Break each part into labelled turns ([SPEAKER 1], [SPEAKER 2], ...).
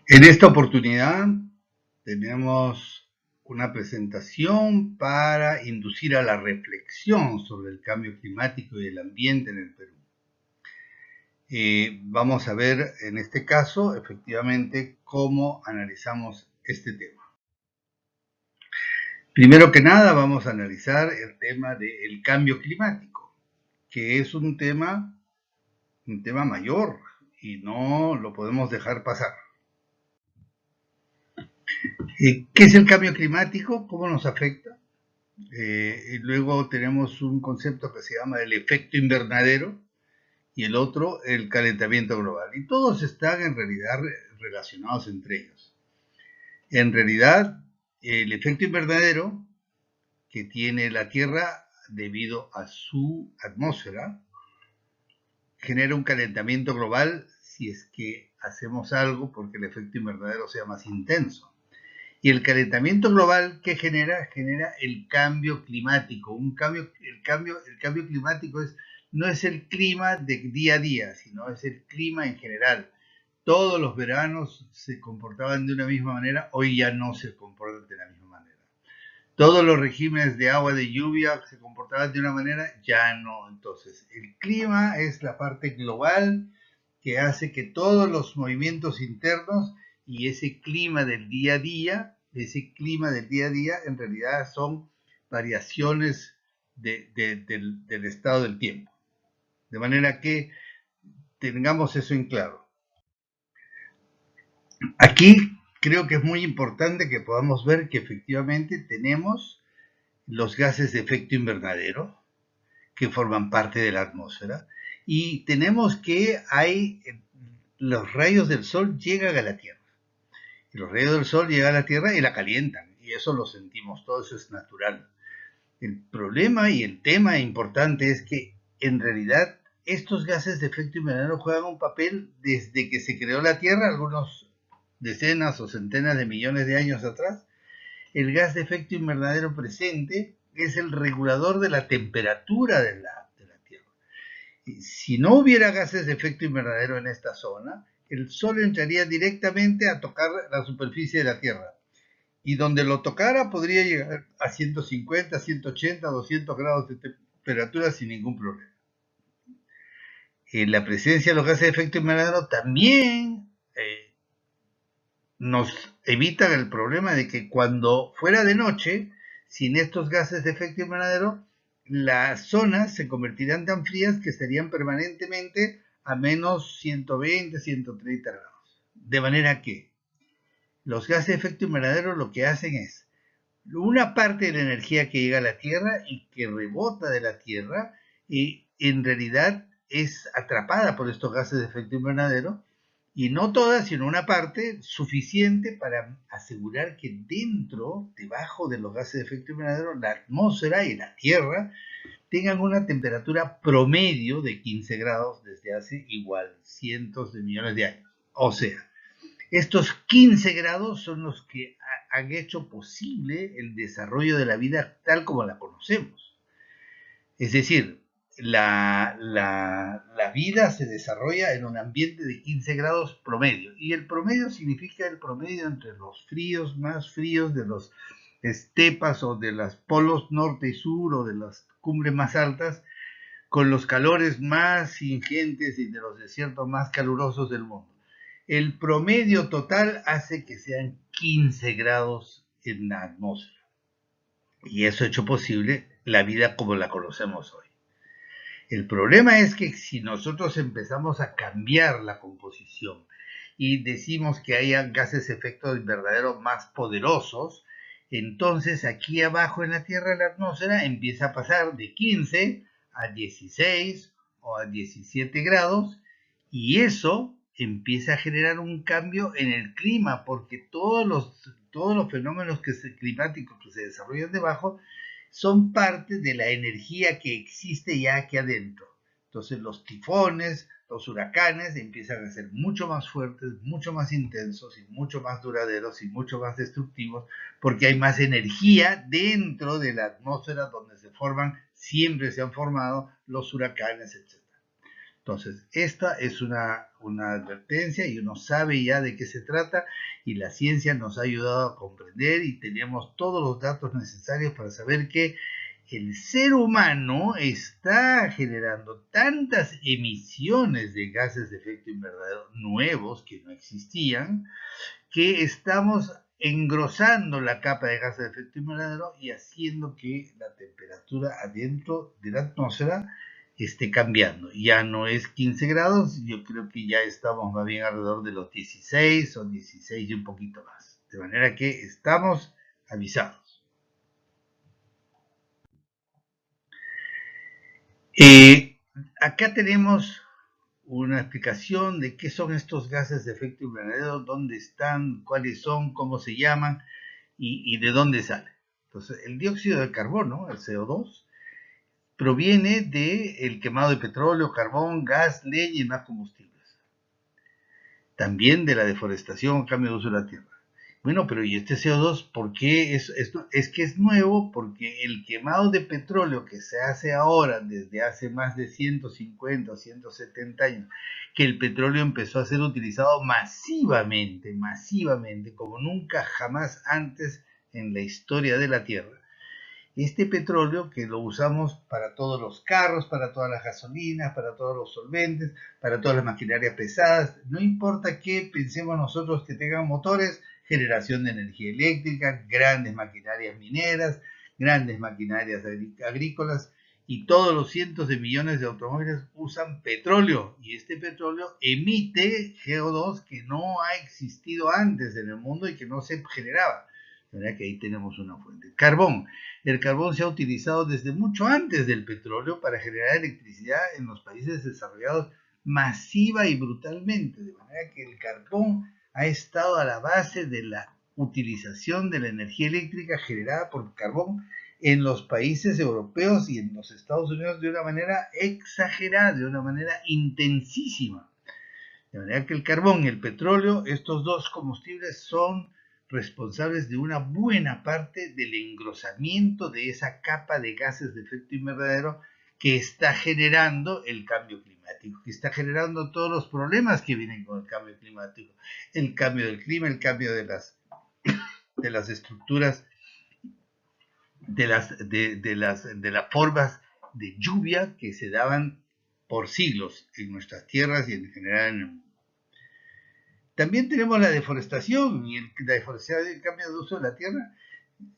[SPEAKER 1] En esta oportunidad tenemos una presentación para inducir a la reflexión sobre el cambio climático y el ambiente en el Perú. Vamos a ver en este caso efectivamente cómo analizamos este tema. Primero que nada vamos a analizar el tema del cambio climático, que es un tema mayor y no lo podemos dejar pasar. ¿Qué es el cambio climático? ¿Cómo nos afecta? Y luego tenemos un concepto que se llama el efecto invernadero y el otro el calentamiento global. Y todos están en realidad relacionados entre ellos. En realidad, el efecto invernadero que tiene la Tierra debido a su atmósfera genera un calentamiento global si es que hacemos algo porque el efecto invernadero sea más intenso. Y el calentamiento global que genera el cambio climático. El cambio climático no es el clima de día a día, sino es el clima en general. Todos los veranos se comportaban de una misma manera, hoy ya no se comportan de la misma manera. Todos los regímenes de agua, de lluvia, se comportaban de una manera, ya no. Entonces, el clima es la parte global que hace que todos los movimientos internos y ese clima del día a día, en realidad son variaciones del estado del tiempo. De manera que tengamos eso en claro. Aquí creo que es muy importante que podamos ver que efectivamente tenemos los gases de efecto invernadero que forman parte de la atmósfera y tenemos que los rayos del sol llegan a la Tierra. Y los rayos del sol llegan a la Tierra y la calientan, y eso lo sentimos, todo eso es natural. El problema y el tema importante es que en realidad estos gases de efecto invernadero juegan un papel desde que se creó la Tierra, algunos decenas o centenas de millones de años atrás. El gas de efecto invernadero presente es el regulador de la temperatura de la Tierra. Si no hubiera gases de efecto invernadero en esta zona, el Sol entraría directamente a tocar la superficie de la Tierra. Y donde lo tocara podría llegar a 150, 180, 200 grados de temperatura sin ningún problema. La presencia de los gases de efecto invernadero también nos evita el problema de que cuando fuera de noche, sin estos gases de efecto invernadero, las zonas se convertirían tan frías que estarían permanentemente a menos 120, 130 grados. De manera que los gases de efecto invernadero lo que hacen es una parte de la energía que llega a la Tierra y que rebota de la Tierra y en realidad es atrapada por estos gases de efecto invernadero, y no toda, sino una parte suficiente para asegurar que debajo de los gases de efecto invernadero, la atmósfera y la Tierra tengan una temperatura promedio de 15 grados desde hace igual cientos de millones de años. O sea, estos 15 grados son los que han hecho posible el desarrollo de la vida tal como la conocemos. Es decir, la vida se desarrolla en un ambiente de 15 grados promedio. Y el promedio significa el promedio entre los fríos más fríos de las estepas o de los polos norte y sur o de las cumbres más altas, con los calores más ingentes y de los desiertos más calurosos del mundo. El promedio total hace que sean 15 grados en la atmósfera. Y eso ha hecho posible la vida como la conocemos hoy. El problema es que si nosotros empezamos a cambiar la composición y decimos que haya gases de efecto invernadero más poderosos, entonces aquí abajo en la Tierra, la atmósfera empieza a pasar de 15 a 16 o a 17 grados, y eso empieza a generar un cambio en el clima, porque todos los fenómenos climáticos que se desarrollan debajo son parte de la energía que existe ya aquí adentro. Entonces los tifones, los huracanes empiezan a ser mucho más fuertes, mucho más intensos y mucho más duraderos y mucho más destructivos, porque hay más energía dentro de la atmósfera donde siempre se han formado los huracanes, etc. Entonces, esta es una advertencia y uno sabe ya de qué se trata y la ciencia nos ha ayudado a comprender y tenemos todos los datos necesarios para saber que el ser humano está generando tantas emisiones de gases de efecto invernadero nuevos que no existían, que estamos engrosando la capa de gases de efecto invernadero y haciendo que la temperatura adentro de la atmósfera esté cambiando. Ya no es 15 grados, yo creo que ya estamos más bien alrededor de los 16 o 16 y un poquito más. De manera que estamos avisados. Acá tenemos una explicación de qué son estos gases de efecto invernadero, dónde están, cuáles son, cómo se llaman y de dónde salen. Entonces, el dióxido de carbono, el CO2, proviene del quemado de petróleo, carbón, gas, leña y más combustibles. También de la deforestación o cambio de uso de la tierra. Bueno, pero ¿y este CO2 por qué es que es nuevo? Porque el quemado de petróleo que se hace ahora, desde hace más de 150 o 170 años, que el petróleo empezó a ser utilizado masivamente, como nunca jamás antes en la historia de la Tierra. Este petróleo que lo usamos para todos los carros, para todas las gasolinas, para todos los solventes, para todas las maquinarias pesadas, no importa qué pensemos nosotros que tengan motores, generación de energía eléctrica, grandes maquinarias mineras, grandes maquinarias agrícolas y todos los cientos de millones de automóviles usan petróleo y este petróleo emite CO2 que no ha existido antes en el mundo y que no se generaba. ¿Verdad? Que ahí tenemos una fuente. Carbón. El carbón se ha utilizado desde mucho antes del petróleo para generar electricidad en los países desarrollados masiva y brutalmente, de manera que el carbón ha estado a la base de la utilización de la energía eléctrica generada por carbón en los países europeos y en los Estados Unidos de una manera exagerada, de una manera intensísima. De manera que el carbón y el petróleo, estos dos combustibles son responsables de una buena parte del engrosamiento de esa capa de gases de efecto invernadero que está generando el cambio climático, que está generando todos los problemas que vienen con el cambio climático, el cambio del clima, el cambio de las estructuras, de las formas de lluvia que se daban por siglos en nuestras tierras y en general en el mundo. También tenemos la deforestación y la deforestación y el cambio de uso de la tierra.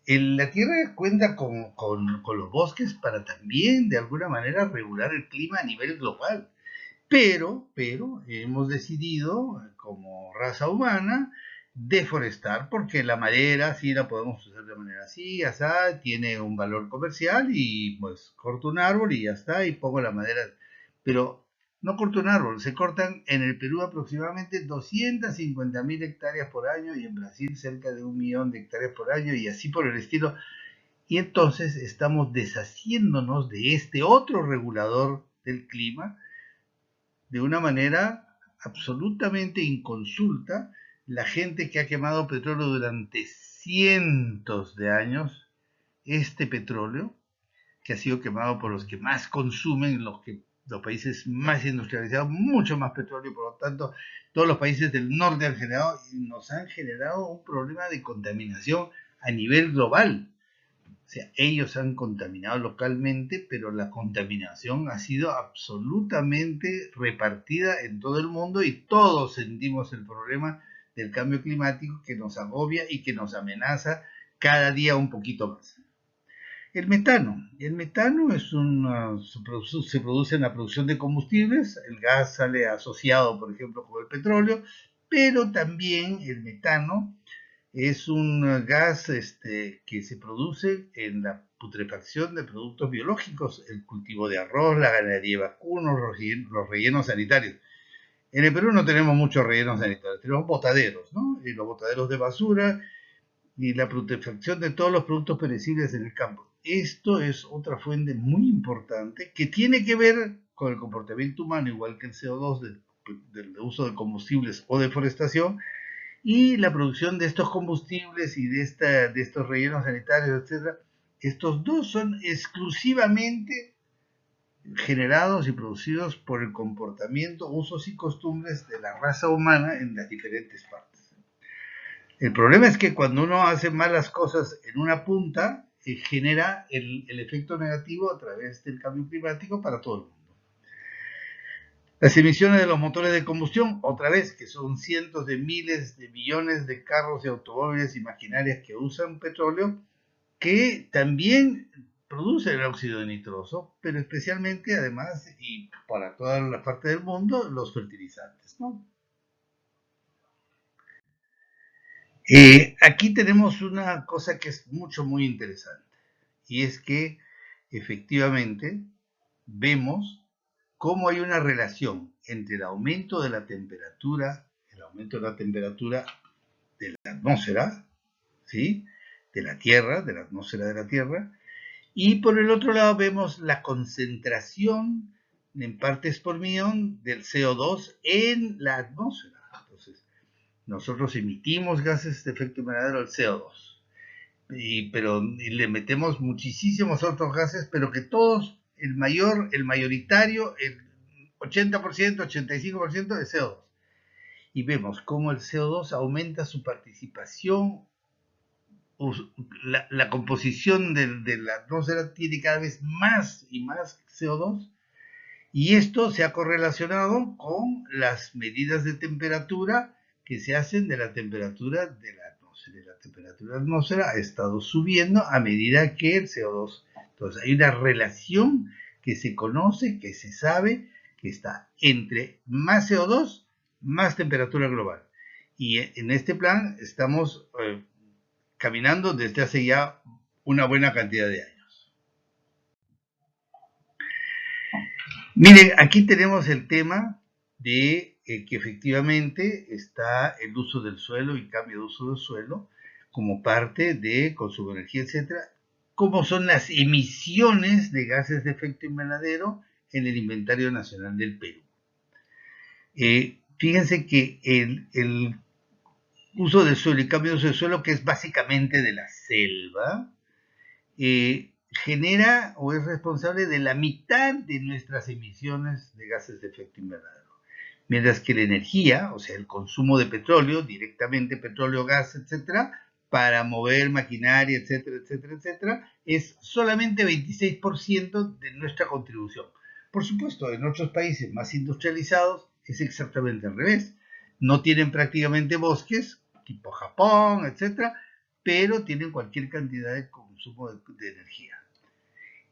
[SPEAKER 1] La tierra cuenta con los bosques para también, de alguna manera, regular el clima a nivel global. Pero hemos decidido, como raza humana, deforestar porque la madera sí la podemos usar de manera así, ya está, tiene un valor comercial y pues corto un árbol y ya está, y pongo la madera. Pero no corto un árbol, se cortan en el Perú aproximadamente 250.000 hectáreas por año y en Brasil cerca de 1.000.000 de hectáreas por año y así por el estilo. Y entonces estamos deshaciéndonos de este otro regulador del clima de una manera absolutamente inconsulta. La gente que ha quemado petróleo durante cientos de años, este petróleo, que ha sido quemado por los que más consumen, los países más industrializados, mucho más petróleo, por lo tanto, todos los países del norte nos han generado un problema de contaminación a nivel global. O sea, ellos han contaminado localmente, pero la contaminación ha sido absolutamente repartida en todo el mundo y todos sentimos el problema del cambio climático que nos agobia y que nos amenaza cada día un poquito más. El metano se produce en la producción de combustibles, el gas sale asociado, por ejemplo, con el petróleo, pero también el metano es un gas que se produce en la putrefacción de productos biológicos, el cultivo de arroz, la ganadería vacuna, los rellenos sanitarios. En el Perú no tenemos muchos rellenos sanitarios, tenemos botaderos, ¿no? Y los botaderos de basura y la putrefacción de todos los productos perecibles en el campo. Esto es otra fuente muy importante que tiene que ver con el comportamiento humano, igual que el CO2 del uso de combustibles o deforestación, y la producción de estos combustibles y de estos rellenos sanitarios, etc. Estos dos son exclusivamente generados y producidos por el comportamiento, usos y costumbres de la raza humana en las diferentes partes. El problema es que cuando uno hace malas cosas en una punta, genera el efecto negativo a través del cambio climático para todo el mundo. Las emisiones de los motores de combustión, otra vez, que son cientos de miles de millones de carros y automóviles y maquinarias que usan petróleo, que también producen el óxido de nitroso, pero especialmente, además, y para toda la parte del mundo, los fertilizantes, ¿no? Aquí tenemos una cosa que es muy interesante, y es que efectivamente vemos cómo hay una relación entre el aumento de la temperatura, de la atmósfera, ¿sí? De la Tierra, de la atmósfera de la Tierra, y por el otro lado vemos la concentración en partes por millón del CO2 en la atmósfera. Entonces, nosotros emitimos gases de efecto invernadero al CO2, pero le metemos muchísimos otros gases, pero que todos, el mayoritario, el 80%, 85% de CO2. Y vemos cómo el CO2 aumenta su participación, la composición de la atmósfera tiene cada vez más y más CO2, y esto se ha correlacionado con las medidas de temperatura que se hacen de la temperatura de la atmósfera. La temperatura de la atmósfera ha estado subiendo a medida que el CO2. Entonces hay una relación que se conoce, que se sabe, que está entre más CO2, más temperatura global. Y en este plan estamos caminando desde hace ya una buena cantidad de años. Miren, aquí tenemos el tema de que efectivamente está el uso del suelo y cambio de uso del suelo como parte de consumo de energía, etcétera, como son las emisiones de gases de efecto invernadero en el inventario nacional del Perú. Fíjense que el uso del suelo y cambio de uso del suelo, que es básicamente de la selva, genera o es responsable de la mitad de nuestras emisiones de gases de efecto invernadero. Mientras que la energía, o sea, el consumo de petróleo, directamente petróleo, gas, etcétera, para mover maquinaria, etcétera, etcétera, etcétera, es solamente 26% de nuestra contribución. Por supuesto, en otros países más industrializados es exactamente al revés. No tienen prácticamente bosques, tipo Japón, etcétera, pero tienen cualquier cantidad de consumo de energía.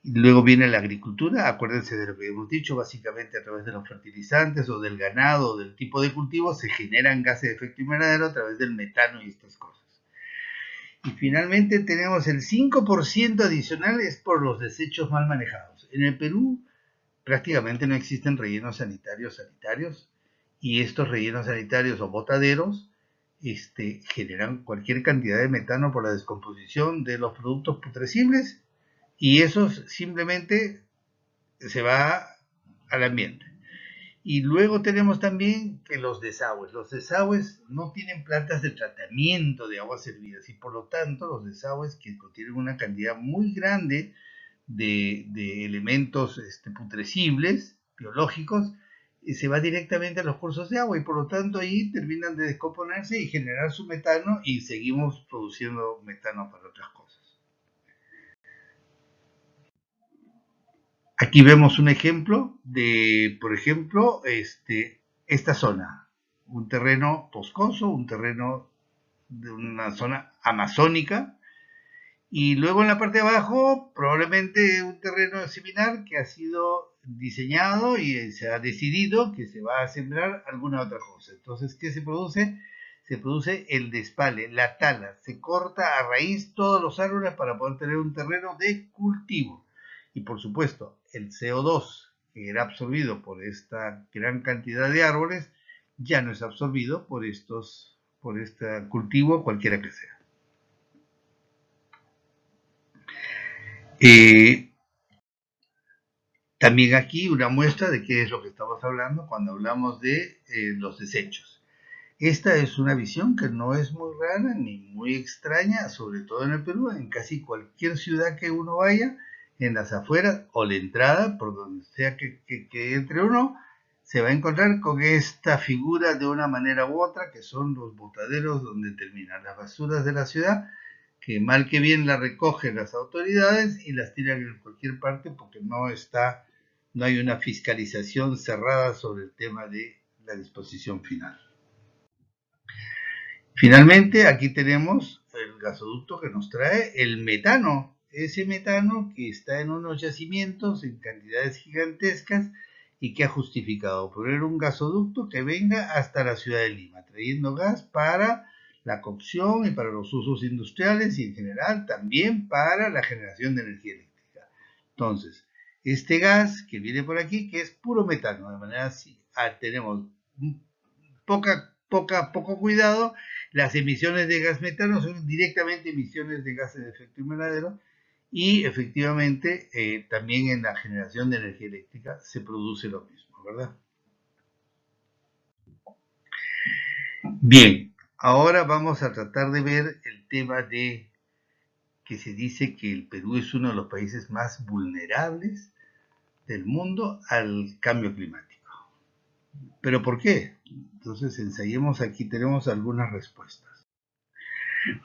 [SPEAKER 1] Y luego viene la agricultura, acuérdense de lo que hemos dicho, básicamente a través de los fertilizantes o del ganado o del tipo de cultivo se generan gases de efecto invernadero a través del metano y estas cosas. Y finalmente tenemos el 5% adicional es por los desechos mal manejados. En el Perú prácticamente no existen rellenos sanitarios y estos rellenos sanitarios o botaderos generan cualquier cantidad de metano por la descomposición de los productos putrescibles y eso simplemente se va al ambiente. Y luego tenemos también que los desagües no tienen plantas de tratamiento de aguas servidas y por lo tanto los desagües que contienen una cantidad muy grande de elementos putrescibles, biológicos, se va directamente a los cursos de agua y por lo tanto ahí terminan de descomponerse y generar su metano y seguimos produciendo metano para otras cosas. Aquí vemos un ejemplo de, por ejemplo, esta zona, un terreno boscoso, un terreno de una zona amazónica, y luego en la parte de abajo probablemente un terreno similar que ha sido diseñado y se ha decidido que se va a sembrar alguna otra cosa. Entonces, ¿qué se produce? Se produce el despale, la tala, se corta a raíz todos los árboles para poder tener un terreno de cultivo. Y por supuesto, el CO2 que era absorbido por esta gran cantidad de árboles ya no es absorbido por este cultivo cualquiera que sea. También aquí una muestra de qué es lo que estamos hablando cuando hablamos de los desechos. Esta es una visión que no es muy rara ni muy extraña, sobre todo en el Perú, en casi cualquier ciudad que uno vaya, en las afueras o la entrada, por donde sea que entre uno, se va a encontrar con esta figura de una manera u otra, que son los botaderos donde terminan las basuras de la ciudad, que mal que bien las recogen las autoridades y las tiran en cualquier parte porque no hay una fiscalización cerrada sobre el tema de la disposición final. Finalmente, aquí tenemos el gasoducto que nos trae el metano, ese metano que está en unos yacimientos en cantidades gigantescas y que ha justificado poner un gasoducto que venga hasta la ciudad de Lima, trayendo gas para la cocción y para los usos industriales y en general también para la generación de energía eléctrica. Entonces, este gas que viene por aquí, que es puro metano, de manera así, tenemos poco cuidado. Las emisiones de gas metano son directamente emisiones de gases de efecto invernadero y efectivamente también en la generación de energía eléctrica se produce lo mismo, ¿verdad? Bien, ahora vamos a tratar de ver el tema de que se dice que el Perú es uno de los países más vulnerables del mundo al cambio climático. ¿Pero por qué? Entonces ensayemos, aquí tenemos algunas respuestas.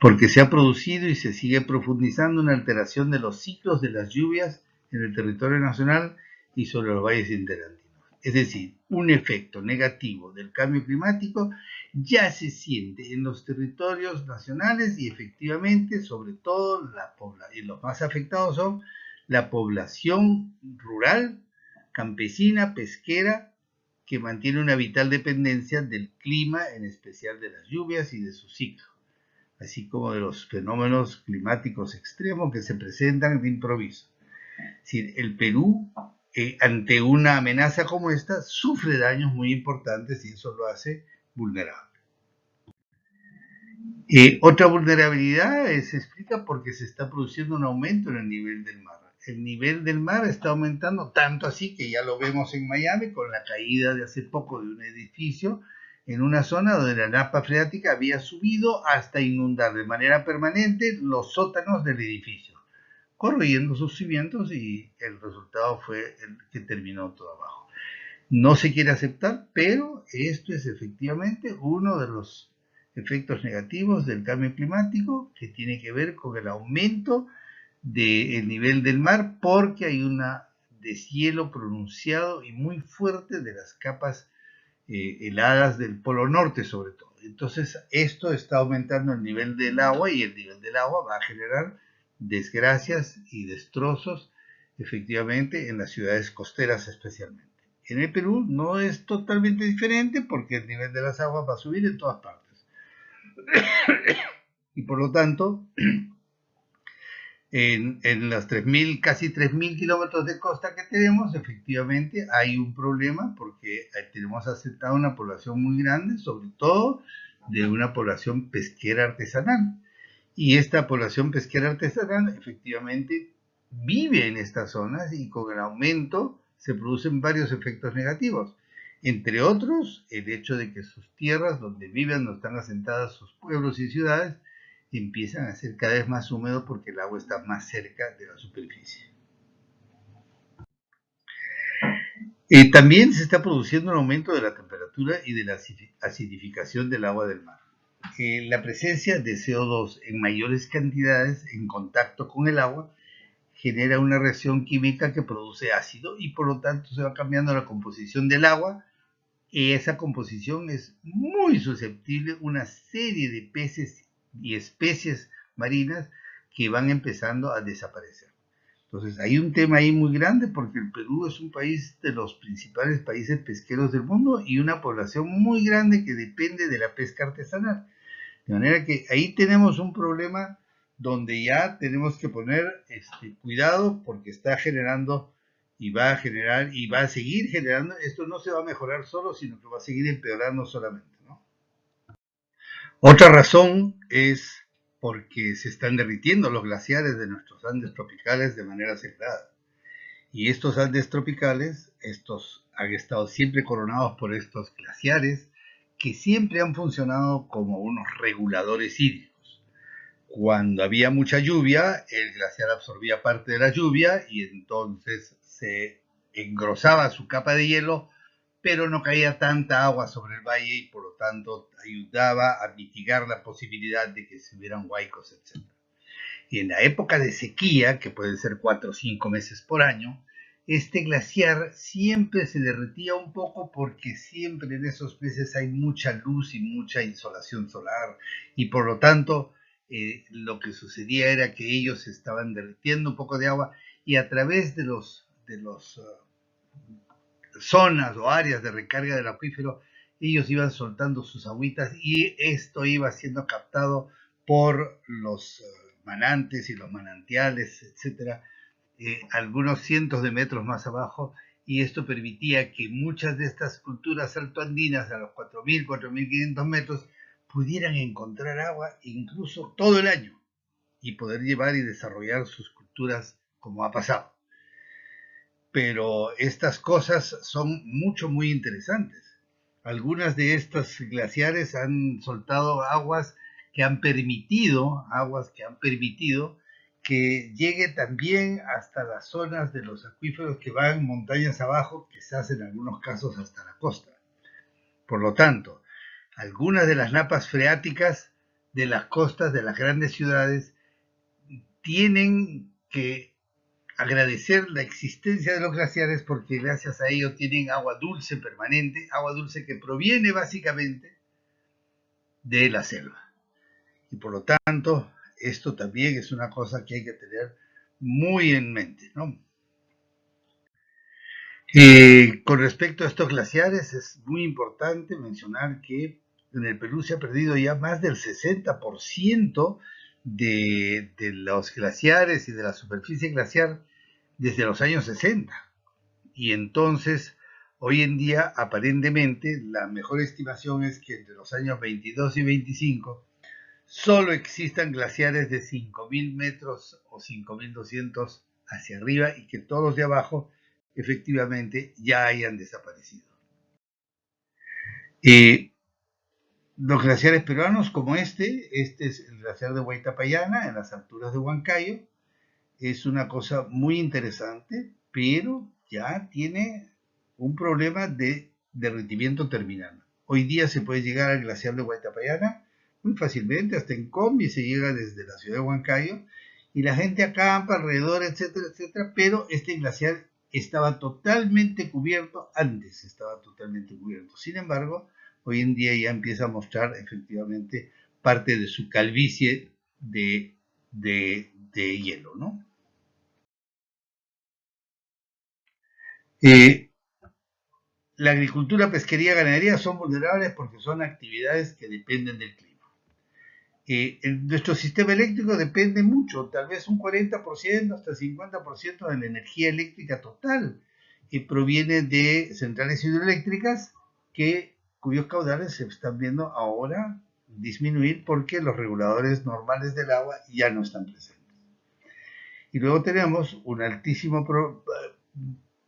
[SPEAKER 1] Porque se ha producido y se sigue profundizando una alteración de los ciclos de las lluvias en el territorio nacional y sobre los valles interandinos. Es decir, un efecto negativo del cambio climático ya se siente en los territorios nacionales y efectivamente, sobre todo, y los más afectados son la población rural, campesina, pesquera, que mantiene una vital dependencia del clima, en especial de las lluvias y de su ciclo, así como de los fenómenos climáticos extremos que se presentan de improviso. Es decir, el Perú, ante una amenaza como esta, sufre daños muy importantes y eso lo hace vulnerable. Otra vulnerabilidad se explica porque se está produciendo un aumento en el nivel del mar. El nivel del mar está aumentando tanto así que ya lo vemos en Miami con la caída de hace poco de un edificio en una zona donde la napa freática había subido hasta inundar de manera permanente los sótanos del edificio, corroyendo sus cimientos y el resultado fue el que terminó todo abajo. No se quiere aceptar, pero esto es efectivamente uno de los efectos negativos del cambio climático que tiene que ver con el aumento del nivel del mar porque hay un deshielo pronunciado y muy fuerte de las capas heladas del Polo Norte sobre todo. Entonces esto está aumentando el nivel del agua y el nivel del agua va a generar desgracias y destrozos efectivamente en las ciudades costeras especialmente. En el Perú no es totalmente diferente porque el nivel de las aguas va a subir en todas partes. Y por lo tanto, en los casi 3.000 kilómetros de costa que tenemos, efectivamente hay un problema porque tenemos aceptada una población muy grande, sobre todo de una población pesquera artesanal. Y esta población pesquera artesanal efectivamente vive en estas zonas y con el aumento se producen varios efectos negativos. Entre otros, el hecho de que sus tierras donde viven, donde están asentadas sus pueblos y ciudades, empiezan a ser cada vez más húmedos porque el agua está más cerca de la superficie. También se está produciendo un aumento de la temperatura y de la acidificación del agua del mar. La presencia de CO2 en mayores cantidades en contacto con el agua genera una reacción química que produce ácido y por lo tanto se va cambiando la composición del agua y esa composición es muy susceptible a una serie de peces y especies marinas que van empezando a desaparecer. Entonces hay un tema ahí muy grande porque el Perú es un país de los principales países pesqueros del mundo y una población muy grande que depende de la pesca artesanal. De manera que ahí tenemos un problema donde ya tenemos que poner cuidado porque está generando y va a generar y va a seguir generando. Esto no se va a mejorar solo, sino que va a seguir empeorando solamente, ¿no? Otra razón es porque se están derritiendo los glaciares de nuestros Andes tropicales de manera acelerada. Y estos Andes tropicales, estos han estado siempre coronados por estos glaciares que siempre han funcionado como unos reguladores hídricos. Cuando había mucha lluvia, el glaciar absorbía parte de la lluvia y entonces se engrosaba su capa de hielo, pero no caía tanta agua sobre el valle y por lo tanto ayudaba a mitigar la posibilidad de que se hubieran huaicos, etc. Y en la época de sequía, que puede ser 4 o 5 meses por año, este glaciar siempre se derretía un poco porque siempre en esos meses hay mucha luz y mucha insolación solar y por lo tanto lo que sucedía era que ellos estaban derritiendo un poco de agua y a través de los zonas o áreas de recarga del acuífero ellos iban soltando sus agüitas y esto iba siendo captado por los manantes y los manantiales, etcétera, algunos cientos de metros más abajo, y esto permitía que muchas de estas culturas altoandinas a los 4.000, 4.500 metros pudieran encontrar agua incluso todo el año y poder llevar y desarrollar sus culturas como ha pasado. Pero estas cosas son muy interesantes. Algunas de estas glaciares han soltado aguas que han permitido que llegue también hasta las zonas de los acuíferos que van montañas abajo, quizás en algunos casos hasta la costa. Por lo tanto, algunas de las napas freáticas de las costas de las grandes ciudades tienen que agradecer la existencia de los glaciares porque gracias a ello tienen agua dulce permanente, agua dulce que proviene básicamente de la selva. Y por lo tanto, esto también es una cosa que hay que tener muy en mente, ¿no? Con respecto a estos glaciares, es muy importante mencionar que en el Perú se ha perdido ya más del 60% de los glaciares y de la superficie glaciar desde los años 60. Y entonces, hoy en día, aparentemente, la mejor estimación es que entre los años 22 y 25 solo existan glaciares de 5.000 metros o 5.200 hacia arriba y que todos los de abajo efectivamente ya hayan desaparecido. Los glaciares peruanos como este es el glaciar de Huaytapallana en las alturas de Huancayo, es una cosa muy interesante, pero ya tiene un problema de derretimiento terminal. Hoy día se puede llegar al glaciar de Huaytapallana muy fácilmente, hasta en combi se llega desde la ciudad de Huancayo y la gente acampa alrededor, etcétera, etcétera, pero este glaciar estaba totalmente cubierto, antes estaba totalmente cubierto. Sin embargo, hoy en día ya empieza a mostrar efectivamente parte de su calvicie de hielo, ¿no? La agricultura, pesquería, ganadería son vulnerables porque son actividades que dependen del clima. Nuestro sistema eléctrico depende mucho, tal vez un 40% hasta 50% de la energía eléctrica total proviene de centrales hidroeléctricas cuyos caudales se están viendo ahora disminuir porque los reguladores normales del agua ya no están presentes. Y luego tenemos un altísimo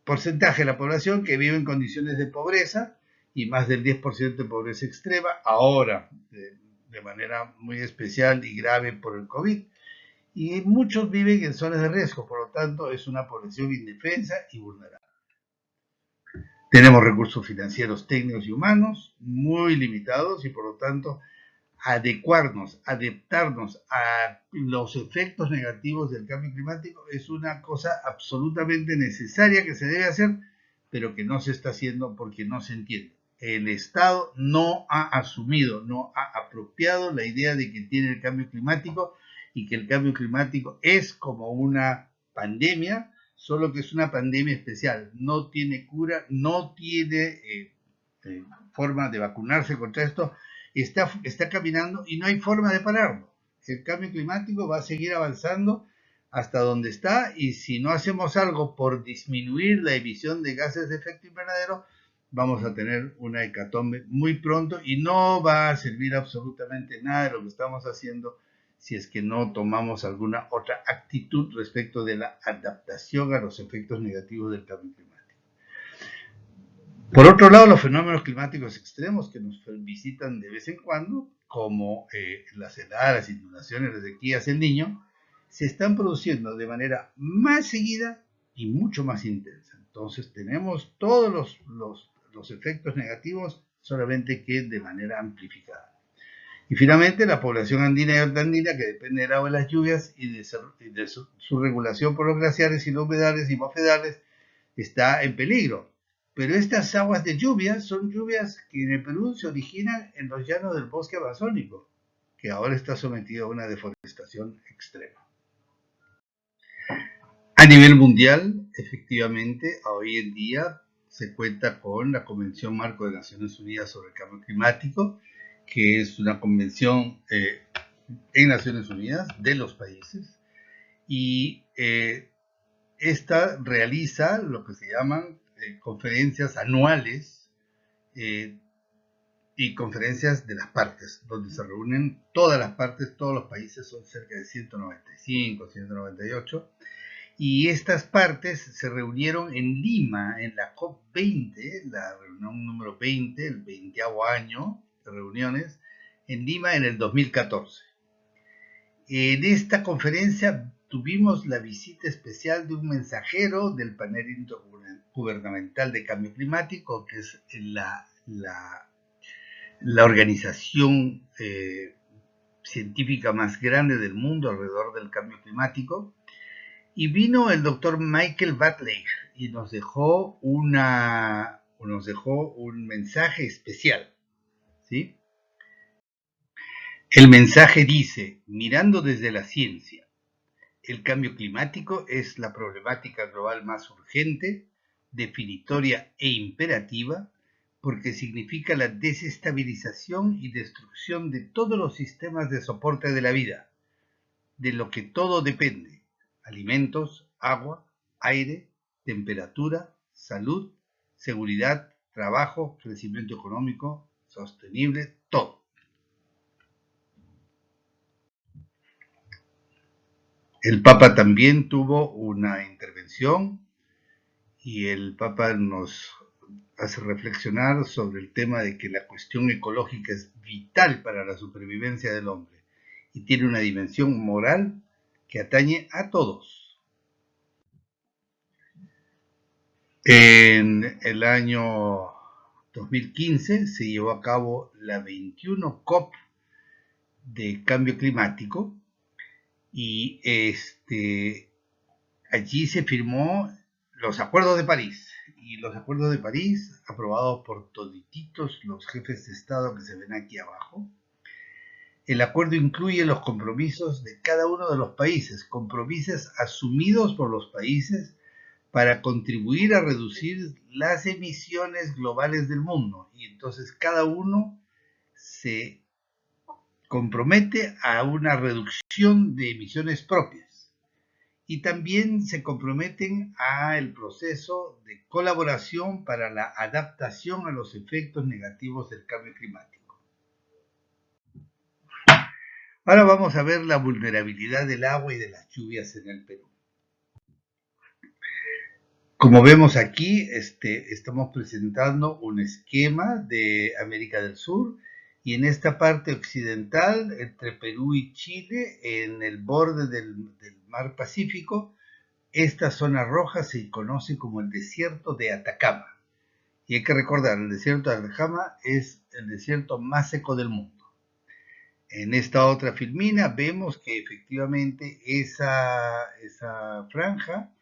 [SPEAKER 1] porcentaje de la población que vive en condiciones de pobreza y más del 10% de pobreza extrema, ahora de manera muy especial y grave por el COVID. Y muchos viven en zonas de riesgo, por lo tanto es una población indefensa y vulnerable. Tenemos recursos financieros, técnicos y humanos muy limitados y por lo tanto adaptarnos a los efectos negativos del cambio climático es una cosa absolutamente necesaria que se debe hacer, pero que no se está haciendo porque no se entiende. El Estado no ha asumido, no ha apropiado la idea de que tiene el cambio climático y que el cambio climático es como una pandemia, solo que es una pandemia especial. No tiene cura, no tiene forma de vacunarse contra esto. Está caminando y no hay forma de pararlo. El cambio climático va a seguir avanzando hasta donde está y si no hacemos algo por disminuir la emisión de gases de efecto invernadero, vamos a tener una hecatombe muy pronto y no va a servir absolutamente nada de lo que estamos haciendo si es que no tomamos alguna otra actitud respecto de la adaptación a los efectos negativos del cambio climático. Por otro lado, los fenómenos climáticos extremos que nos visitan de vez en cuando, como las heladas, inundaciones, las sequías, el Niño, se están produciendo de manera más seguida y mucho más intensa. Entonces tenemos todos los efectos negativos, solamente que de manera amplificada. Y finalmente, la población andina y altandina, que depende del agua de las lluvias y de su regulación por los glaciares y los humedales y bofedales, está en peligro. Pero estas aguas de lluvia son lluvias que en el Perú se originan en los llanos del bosque amazónico, que ahora está sometido a una deforestación extrema. A nivel mundial, efectivamente, hoy en día se cuenta con la Convención Marco de Naciones Unidas sobre el Cambio Climático, que es una convención en Naciones Unidas de los países, y esta realiza lo que se llaman conferencias anuales eh, y conferencias de las partes, donde se reúnen todas las partes, todos los países, son cerca de 195, 198, y estas partes se reunieron en Lima, en la COP20, la reunión número 20, el 20º año de reuniones, en Lima en el 2014. En esta conferencia tuvimos la visita especial de un mensajero del panel intergubernamental de cambio climático, que es la organización científica más grande del mundo alrededor del cambio climático. Y vino el doctor Michael Batley y nos dejó un mensaje especial, ¿sí? El mensaje dice: mirando desde la ciencia, el cambio climático es la problemática global más urgente, definitoria e imperativa, porque significa la desestabilización y destrucción de todos los sistemas de soporte de la vida, de lo que todo depende: alimentos, agua, aire, temperatura, salud, seguridad, trabajo, crecimiento económico, sostenible, todo. El Papa también tuvo una intervención y el Papa nos hace reflexionar sobre el tema de que la cuestión ecológica es vital para la supervivencia del hombre y tiene una dimensión moral que atañe a todos. En el año 2015 se llevó a cabo la 21 COP de cambio climático y allí se firmó los Acuerdos de París. Y los Acuerdos de París, aprobados por todititos los jefes de Estado que se ven aquí abajo, el acuerdo incluye los compromisos de cada uno de los países, compromisos asumidos por los países para contribuir a reducir las emisiones globales del mundo. Y entonces cada uno se compromete a una reducción de emisiones propias. Y también se comprometen al proceso de colaboración para la adaptación a los efectos negativos del cambio climático. Ahora vamos a ver la vulnerabilidad del agua y de las lluvias en el Perú. Como vemos aquí, estamos presentando un esquema de América del Sur, y en esta parte occidental, entre Perú y Chile, en el borde del mar Pacífico, esta zona roja se conoce como el desierto de Atacama. Y hay que recordar, el desierto de Atacama es el desierto más seco del mundo. En esta otra filmina vemos que efectivamente esa franja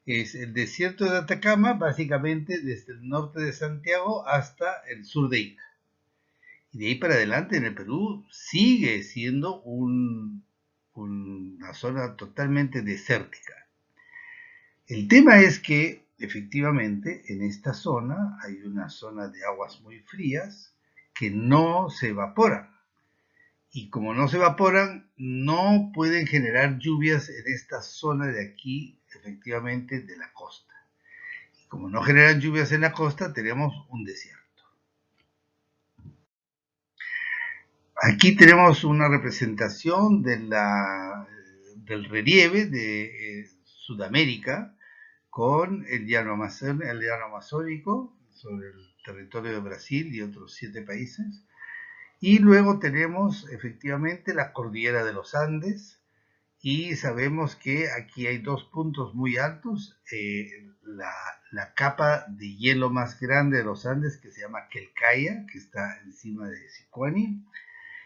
[SPEAKER 1] es el desierto de Atacama, básicamente desde el norte de Santiago hasta el sur de Ica. Y de ahí para adelante en el Perú sigue siendo una zona totalmente desértica. El tema es que efectivamente en esta zona hay una zona de aguas muy frías que no se evaporan. Y como no se evaporan, no pueden generar lluvias en esta zona de aquí, efectivamente, de la costa. Y como no generan lluvias en la costa, tenemos un desierto. Aquí tenemos una representación del relieve de Sudamérica con el llano amazónico, sobre el territorio de Brasil y otros 7 países. Y luego tenemos efectivamente la cordillera de los Andes, y sabemos que aquí hay 2 puntos muy altos, la capa de hielo más grande de los Andes, que se llama Quelcaya, que está encima de Sicuani,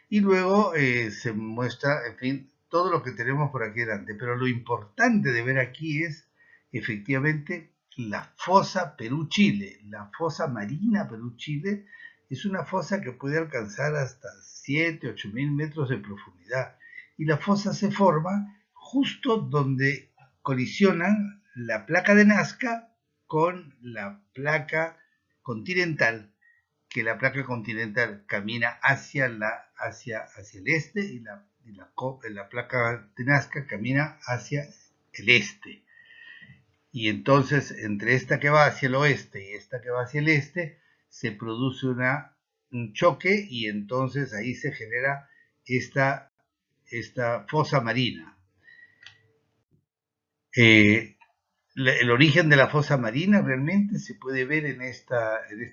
[SPEAKER 1] y luego se muestra, en fin, todo lo que tenemos por aquí delante. Pero lo importante de ver aquí es efectivamente la fosa Perú-Chile. La fosa marina Perú-Chile es una fosa que puede alcanzar hasta 7, 8 mil metros de profundidad. Y la fosa se forma justo donde colisionan la placa de Nazca con la placa continental, que la placa continental camina hacia el este y la placa de Nazca camina hacia el este. Y entonces entre esta que va hacia el oeste y esta que va hacia el este se produce un choque, y entonces ahí se genera esta fosa marina. El origen de la fosa marina realmente se puede ver en este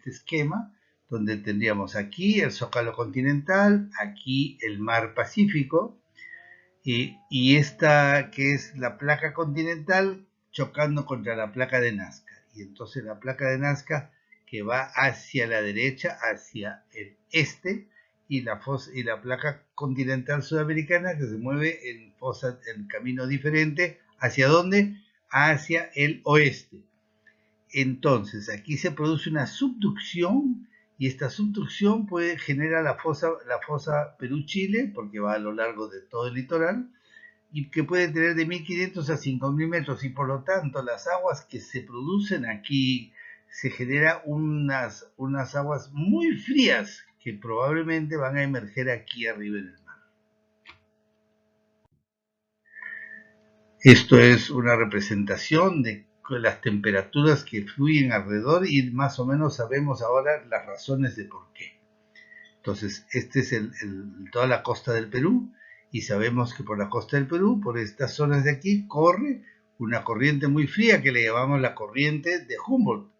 [SPEAKER 1] esquema, donde tendríamos aquí el zócalo continental, aquí el mar Pacífico, y esta que es la placa continental chocando contra la placa de Nazca. Y entonces la placa de Nazca que va hacia la derecha, hacia el este, y la placa continental sudamericana que se mueve en camino diferente. ¿Hacia dónde? Hacia el oeste. Entonces aquí se produce una subducción, y esta subducción generar la fosa Perú-Chile, porque va a lo largo de todo el litoral, y que puede tener de 1500 a 5000 metros, y por lo tanto las aguas que se producen aquí se generan unas aguas muy frías que probablemente van a emerger aquí arriba en el mar. Esto es una representación de las temperaturas que fluyen alrededor, y más o menos sabemos ahora las razones de por qué. Entonces, este es toda la costa del Perú, y sabemos que por la costa del Perú, por estas zonas de aquí, corre una corriente muy fría que le llamamos la corriente de Humboldt.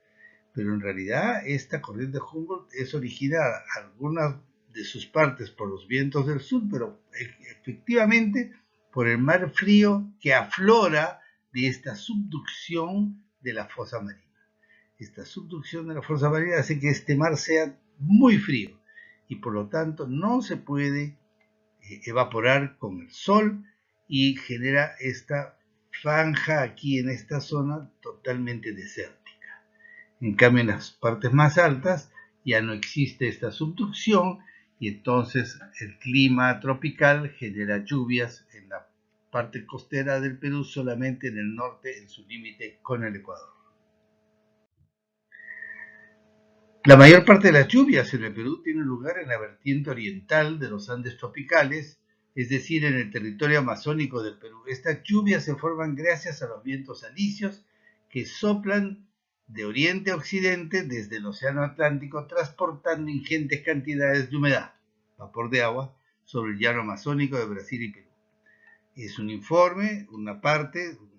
[SPEAKER 1] Pero en realidad esta corriente de Humboldt es originada algunas de sus partes por los vientos del sur, pero efectivamente por el mar frío que aflora de esta subducción de la fosa marina. Esta subducción de la fosa marina hace que este mar sea muy frío, y por lo tanto no se puede evaporar con el sol, y genera esta franja aquí en esta zona totalmente desértica. En cambio, en las partes más altas ya no existe esta subducción, y entonces el clima tropical genera lluvias en la parte costera del Perú, solamente en el norte, en su límite con el Ecuador. La mayor parte de las lluvias en el Perú tienen lugar en la vertiente oriental de los Andes tropicales, es decir, en el territorio amazónico del Perú. Estas lluvias se forman gracias a los vientos alisios que soplan de oriente a occidente desde el Océano Atlántico, transportando ingentes cantidades de humedad, vapor de agua, sobre el llano amazónico de Brasil y Perú. Es un informe, una parte, un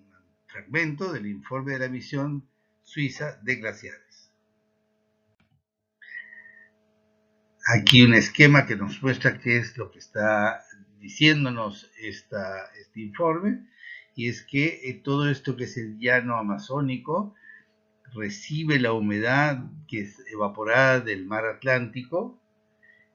[SPEAKER 1] fragmento del informe de la misión suiza de glaciares. Aquí un esquema que nos muestra qué es lo que está diciéndonos este informe, y es que todo esto que es el llano amazónico recibe la humedad que es evaporada del mar Atlántico,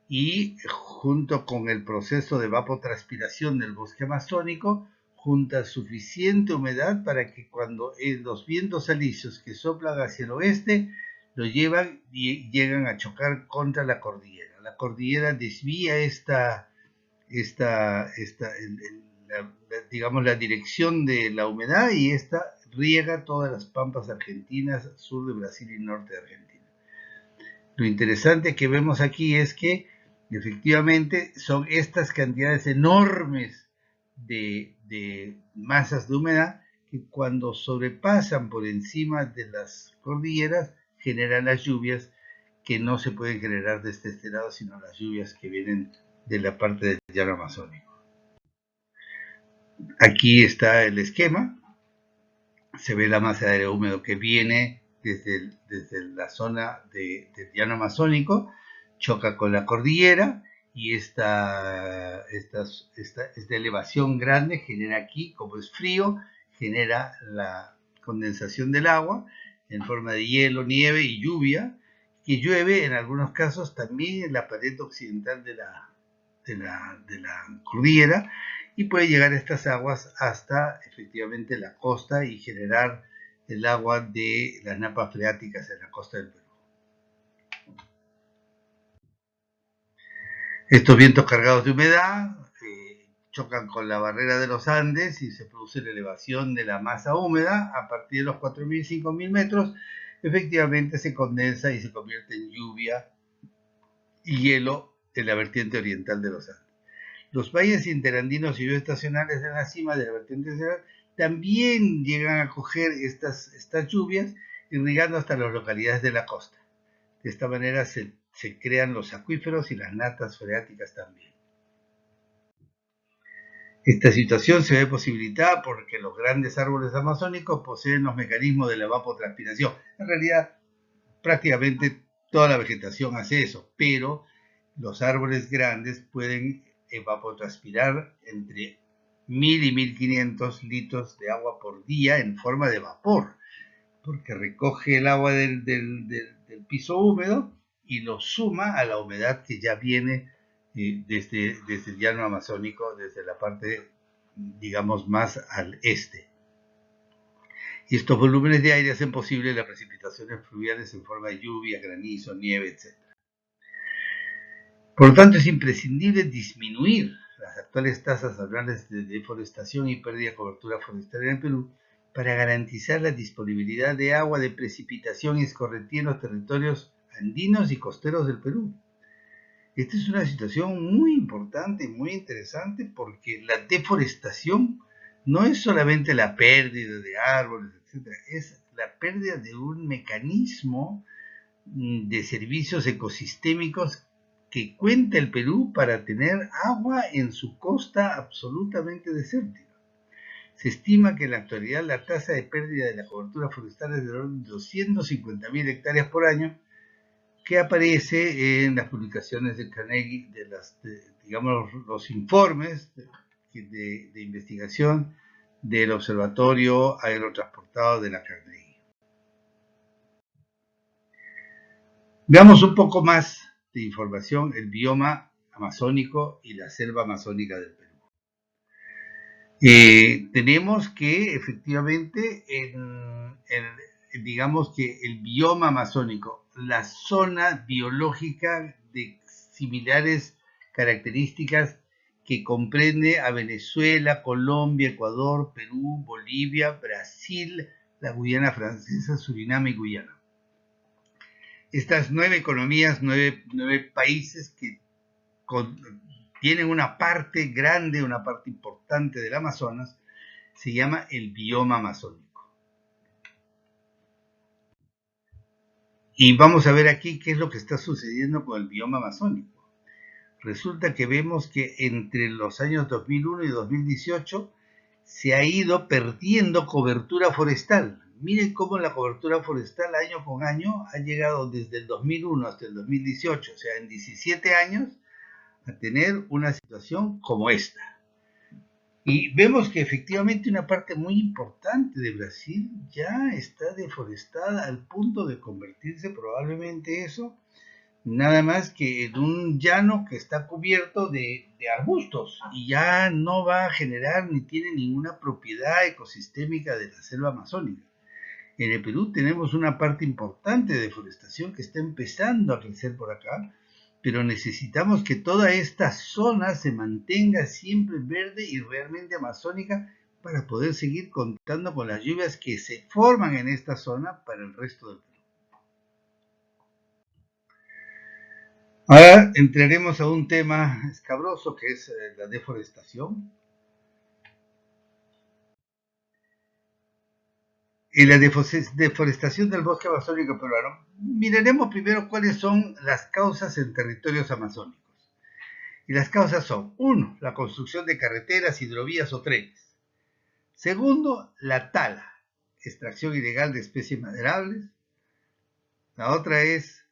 [SPEAKER 1] y junto con el proceso de evapotranspiración del bosque amazónico junta suficiente humedad para que cuando los vientos alisios que soplan hacia el oeste lo llevan y llegan a chocar contra la cordillera. La cordillera desvía digamos, la dirección de la humedad, y esta riega todas las pampas argentinas, sur de Brasil y norte de Argentina. Lo interesante que vemos aquí es que efectivamente son estas cantidades enormes de masas de humedad que cuando sobrepasan por encima de las cordilleras generan las lluvias que no se pueden generar desde este lado, sino las lluvias que vienen de la parte del llano amazónico. Aquí está el esquema. Se ve la masa de aire húmedo que viene desde la zona del llano amazónico, choca con la cordillera y esta elevación grande genera aquí, como es frío, genera la condensación del agua en forma de hielo, nieve y lluvia, que llueve en algunos casos también en la pared occidental de la cordillera, y puede llegar estas aguas hasta efectivamente la costa y generar el agua de las napas freáticas en la costa del Perú. Estos vientos cargados de humedad chocan con la barrera de los Andes y se produce la elevación de la masa húmeda a partir de los 4.000, 5.000 metros. Efectivamente se condensa y se convierte en lluvia y hielo en la vertiente oriental de los Andes. Los valles interandinos y bioestacionales de la cima de la vertiente oriental también llegan a coger estas lluvias, irrigando hasta las localidades de la costa. De esta manera se crean los acuíferos y las natas freáticas también. Esta situación se ve posibilitada porque los grandes árboles amazónicos poseen los mecanismos de la evapotranspiración. En realidad, prácticamente toda la vegetación hace eso, pero los árboles grandes pueden evapotranspirar entre 1.000 y 1.500 litros de agua por día en forma de vapor, porque recoge el agua del piso húmedo y lo suma a la humedad que ya viene desde el llano amazónico, desde la parte, digamos, más al este. Y estos volúmenes de aire hacen posible las precipitaciones fluviales en forma de lluvia, granizo, nieve, etc. Por lo tanto, es imprescindible disminuir las actuales tasas anuales de deforestación y pérdida de cobertura forestal en el Perú para garantizar la disponibilidad de agua de precipitación y escorrentía en los territorios andinos y costeros del Perú. Esta es una situación muy importante y muy interesante porque la deforestación no es solamente la pérdida de árboles, etc., es la pérdida de un mecanismo de servicios ecosistémicos que cuenta el Perú para tener agua en su costa absolutamente desértica. Se estima que en la actualidad la tasa de pérdida de la cobertura forestal es de 250.000 hectáreas por año, que aparece en las publicaciones de Carnegie, digamos, los informes de investigación del Observatorio Aerotransportado de la Carnegie. Veamos un poco más de información, el bioma amazónico y la selva amazónica del Perú. Tenemos que efectivamente, digamos que el bioma amazónico, la zona biológica de similares características que comprende a Venezuela, Colombia, Ecuador, Perú, Bolivia, Brasil, la Guyana Francesa, Surinam y Guyana. Estas 9 economías, 9 países que tienen una parte grande, una parte importante del Amazonas, se llama el bioma amazónico. Y vamos a ver aquí qué es lo que está sucediendo con el bioma amazónico. Resulta que vemos que entre los años 2001 y 2018 se ha ido perdiendo cobertura forestal. Miren cómo la cobertura forestal año con año ha llegado desde el 2001 hasta el 2018, o sea, en 17 años, a tener una situación como esta. Y vemos que efectivamente una parte muy importante de Brasil ya está deforestada al punto de convertirse probablemente eso nada más que en un llano que está cubierto de arbustos y ya no va a generar ni tiene ninguna propiedad ecosistémica de la selva amazónica. En el Perú tenemos una parte importante de deforestación que está empezando a crecer por acá, pero necesitamos que toda esta zona se mantenga siempre verde y realmente amazónica para poder seguir contando con las lluvias que se forman en esta zona para el resto del Perú. Ahora entraremos a un tema escabroso que es la deforestación. Y la deforestación del bosque amazónico peruano. Miraremos primero cuáles son las causas en territorios amazónicos. Y las causas son, 1, la construcción de carreteras, hidrovías o trenes. Segundo, la tala, extracción ilegal de especies maderables. La otra es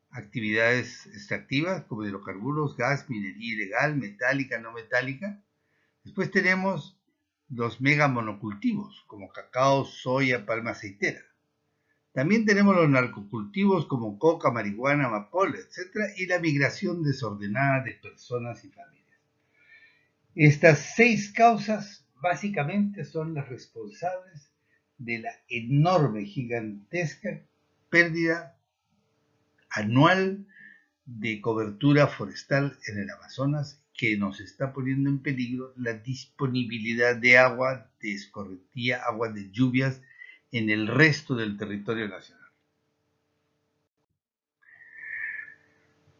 [SPEAKER 1] actividades extractivas como hidrocarburos, gas, minería ilegal, metálica, no metálica. Después tenemos los mega monocultivos como cacao, soya, palma aceitera. También tenemos los narcocultivos como coca, marihuana, amapola, etc. Y la migración desordenada de personas y familias. Estas 6 causas básicamente son las responsables de la enorme, gigantesca pérdida anual de cobertura forestal en el Amazonas, que nos está poniendo en peligro la disponibilidad de agua de escorrentía, agua de lluvias en el resto del territorio nacional.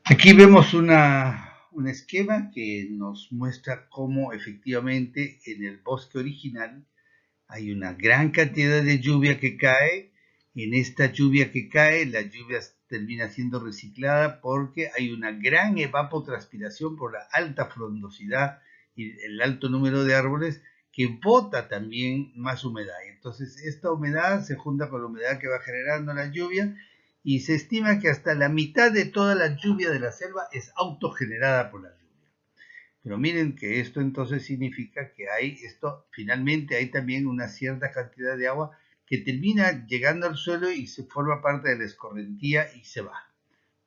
[SPEAKER 1] Aquí vemos un esquema que nos muestra cómo efectivamente en el bosque original hay una gran cantidad de lluvia que cae. En esta lluvia que cae, la lluvia termina siendo reciclada porque hay una gran evapotranspiración por la alta frondosidad y el alto número de árboles que bota también más humedad. Entonces, esta humedad se junta con la humedad que va generando la lluvia y se estima que hasta la mitad de toda la lluvia de la selva es autogenerada por la lluvia. Pero miren que esto entonces significa que finalmente hay también una cierta cantidad de agua que termina llegando al suelo y se forma parte de la escorrentía y se va.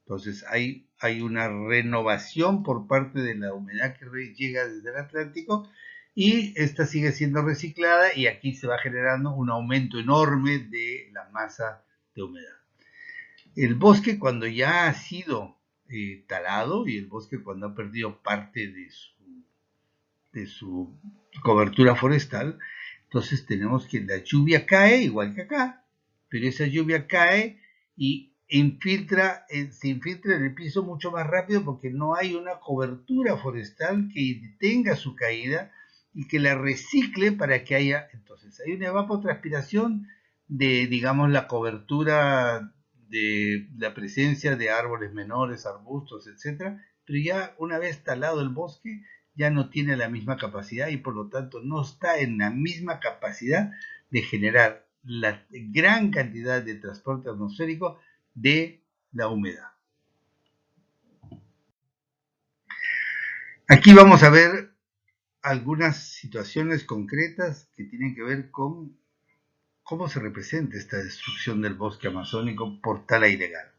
[SPEAKER 1] Entonces hay una renovación por parte de la humedad que llega desde el Atlántico y esta sigue siendo reciclada y aquí se va generando un aumento enorme de la masa de humedad. El bosque cuando ya ha sido talado y el bosque cuando ha perdido parte de su cobertura forestal, entonces tenemos que la lluvia cae igual que acá, pero esa lluvia cae y se infiltra en el piso mucho más rápido porque no hay una cobertura forestal que detenga su caída y que la recicle para que haya, entonces hay una evapotranspiración de, digamos, la cobertura de la presencia de árboles menores, arbustos, etcétera, pero ya una vez talado el bosque, ya no tiene la misma capacidad y por lo tanto no está en la misma capacidad de generar la gran cantidad de transporte atmosférico de la humedad. Aquí vamos a ver algunas situaciones concretas que tienen que ver con cómo se representa esta destrucción del bosque amazónico por tala ilegal.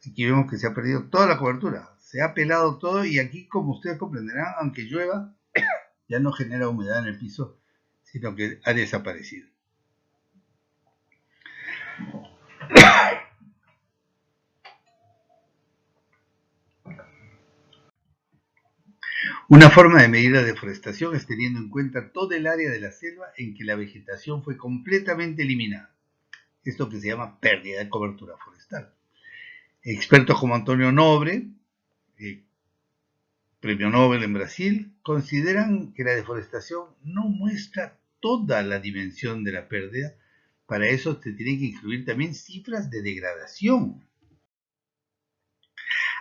[SPEAKER 1] Aquí vemos que se ha perdido toda la cobertura, se ha pelado todo y aquí, como ustedes comprenderán, aunque llueva, ya no genera humedad en el piso, sino que ha desaparecido. Una forma de medir la deforestación es teniendo en cuenta todo el área de la selva en que la vegetación fue completamente eliminada. Esto que se llama pérdida de cobertura forestal. Expertos como Antonio Nobre, premio Nobel en Brasil, consideran que la deforestación no muestra toda la dimensión de la pérdida. Para eso se tienen que incluir también cifras de degradación.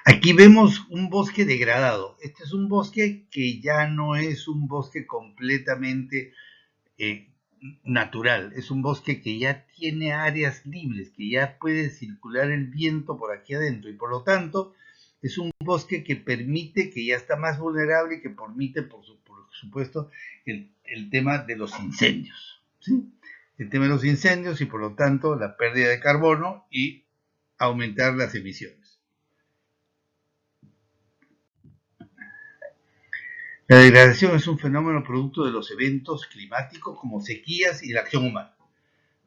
[SPEAKER 1] Aquí vemos un bosque degradado. Este es un bosque que ya no es un bosque completamente natural. Es un bosque que ya tiene áreas libres, que ya puede circular el viento por aquí adentro y por lo tanto es un bosque que permite, que ya está más vulnerable y que permite, por supuesto, el tema de los incendios. ¿Sí? El tema de los incendios y por lo tanto la pérdida de carbono y aumentar las emisiones. La degradación es un fenómeno producto de los eventos climáticos como sequías y la acción humana,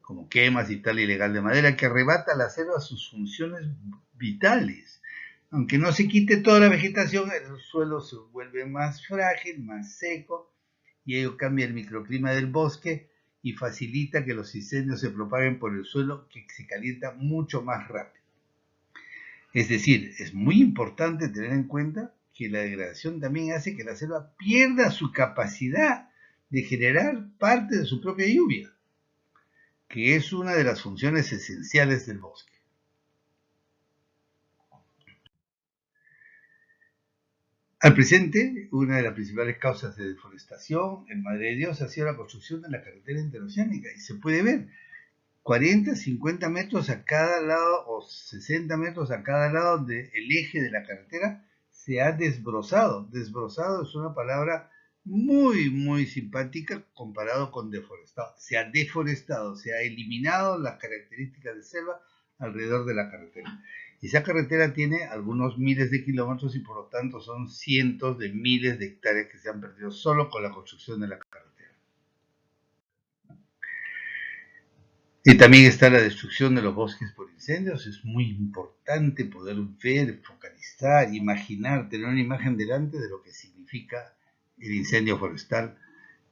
[SPEAKER 1] como quemas y tala ilegal de madera, que arrebata a la selva sus funciones vitales. Aunque no se quite toda la vegetación, el suelo se vuelve más frágil, más seco, y ello cambia el microclima del bosque y facilita que los incendios se propaguen por el suelo, que se calienta mucho más rápido. Es decir, es muy importante tener en cuenta que la degradación también hace que la selva pierda su capacidad de generar parte de su propia lluvia, que es una de las funciones esenciales del bosque. Al presente, una de las principales causas de deforestación en Madre de Dios ha sido la construcción de la carretera interoceánica y se puede ver 40, 50 metros a cada lado o 60 metros a cada lado del eje de la carretera se ha desbrozado. Desbrozado es una palabra muy, muy simpática comparado con deforestado. Se ha deforestado, se ha eliminado las características de selva alrededor de la carretera. Y esa carretera tiene algunos miles de kilómetros y por lo tanto son cientos de miles de hectáreas que se han perdido solo con la construcción de la carretera. Y también está la destrucción de los bosques por incendios. Es muy importante poder ver, focalizar, imaginar, tener una imagen delante de lo que significa el incendio forestal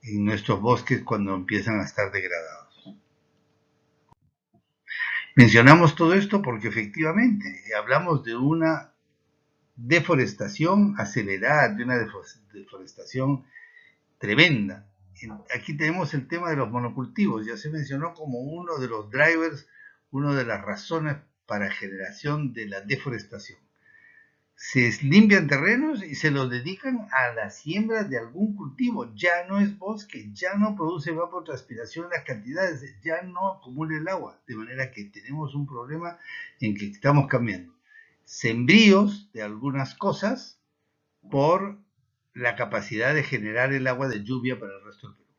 [SPEAKER 1] en nuestros bosques cuando empiezan a estar degradados. Mencionamos todo esto porque efectivamente hablamos de una deforestación acelerada, de una deforestación tremenda. Aquí tenemos el tema de los monocultivos, ya se mencionó como uno de los drivers, una de las razones para generación de la deforestación. Se limpian terrenos y se los dedican a la siembra de algún cultivo. Ya no es bosque, ya no produce evapotranspiración las cantidades, ya no acumula el agua. De manera que tenemos un problema en que estamos cambiando sembríos de algunas cosas por la capacidad de generar el agua de lluvia para el resto del Perú.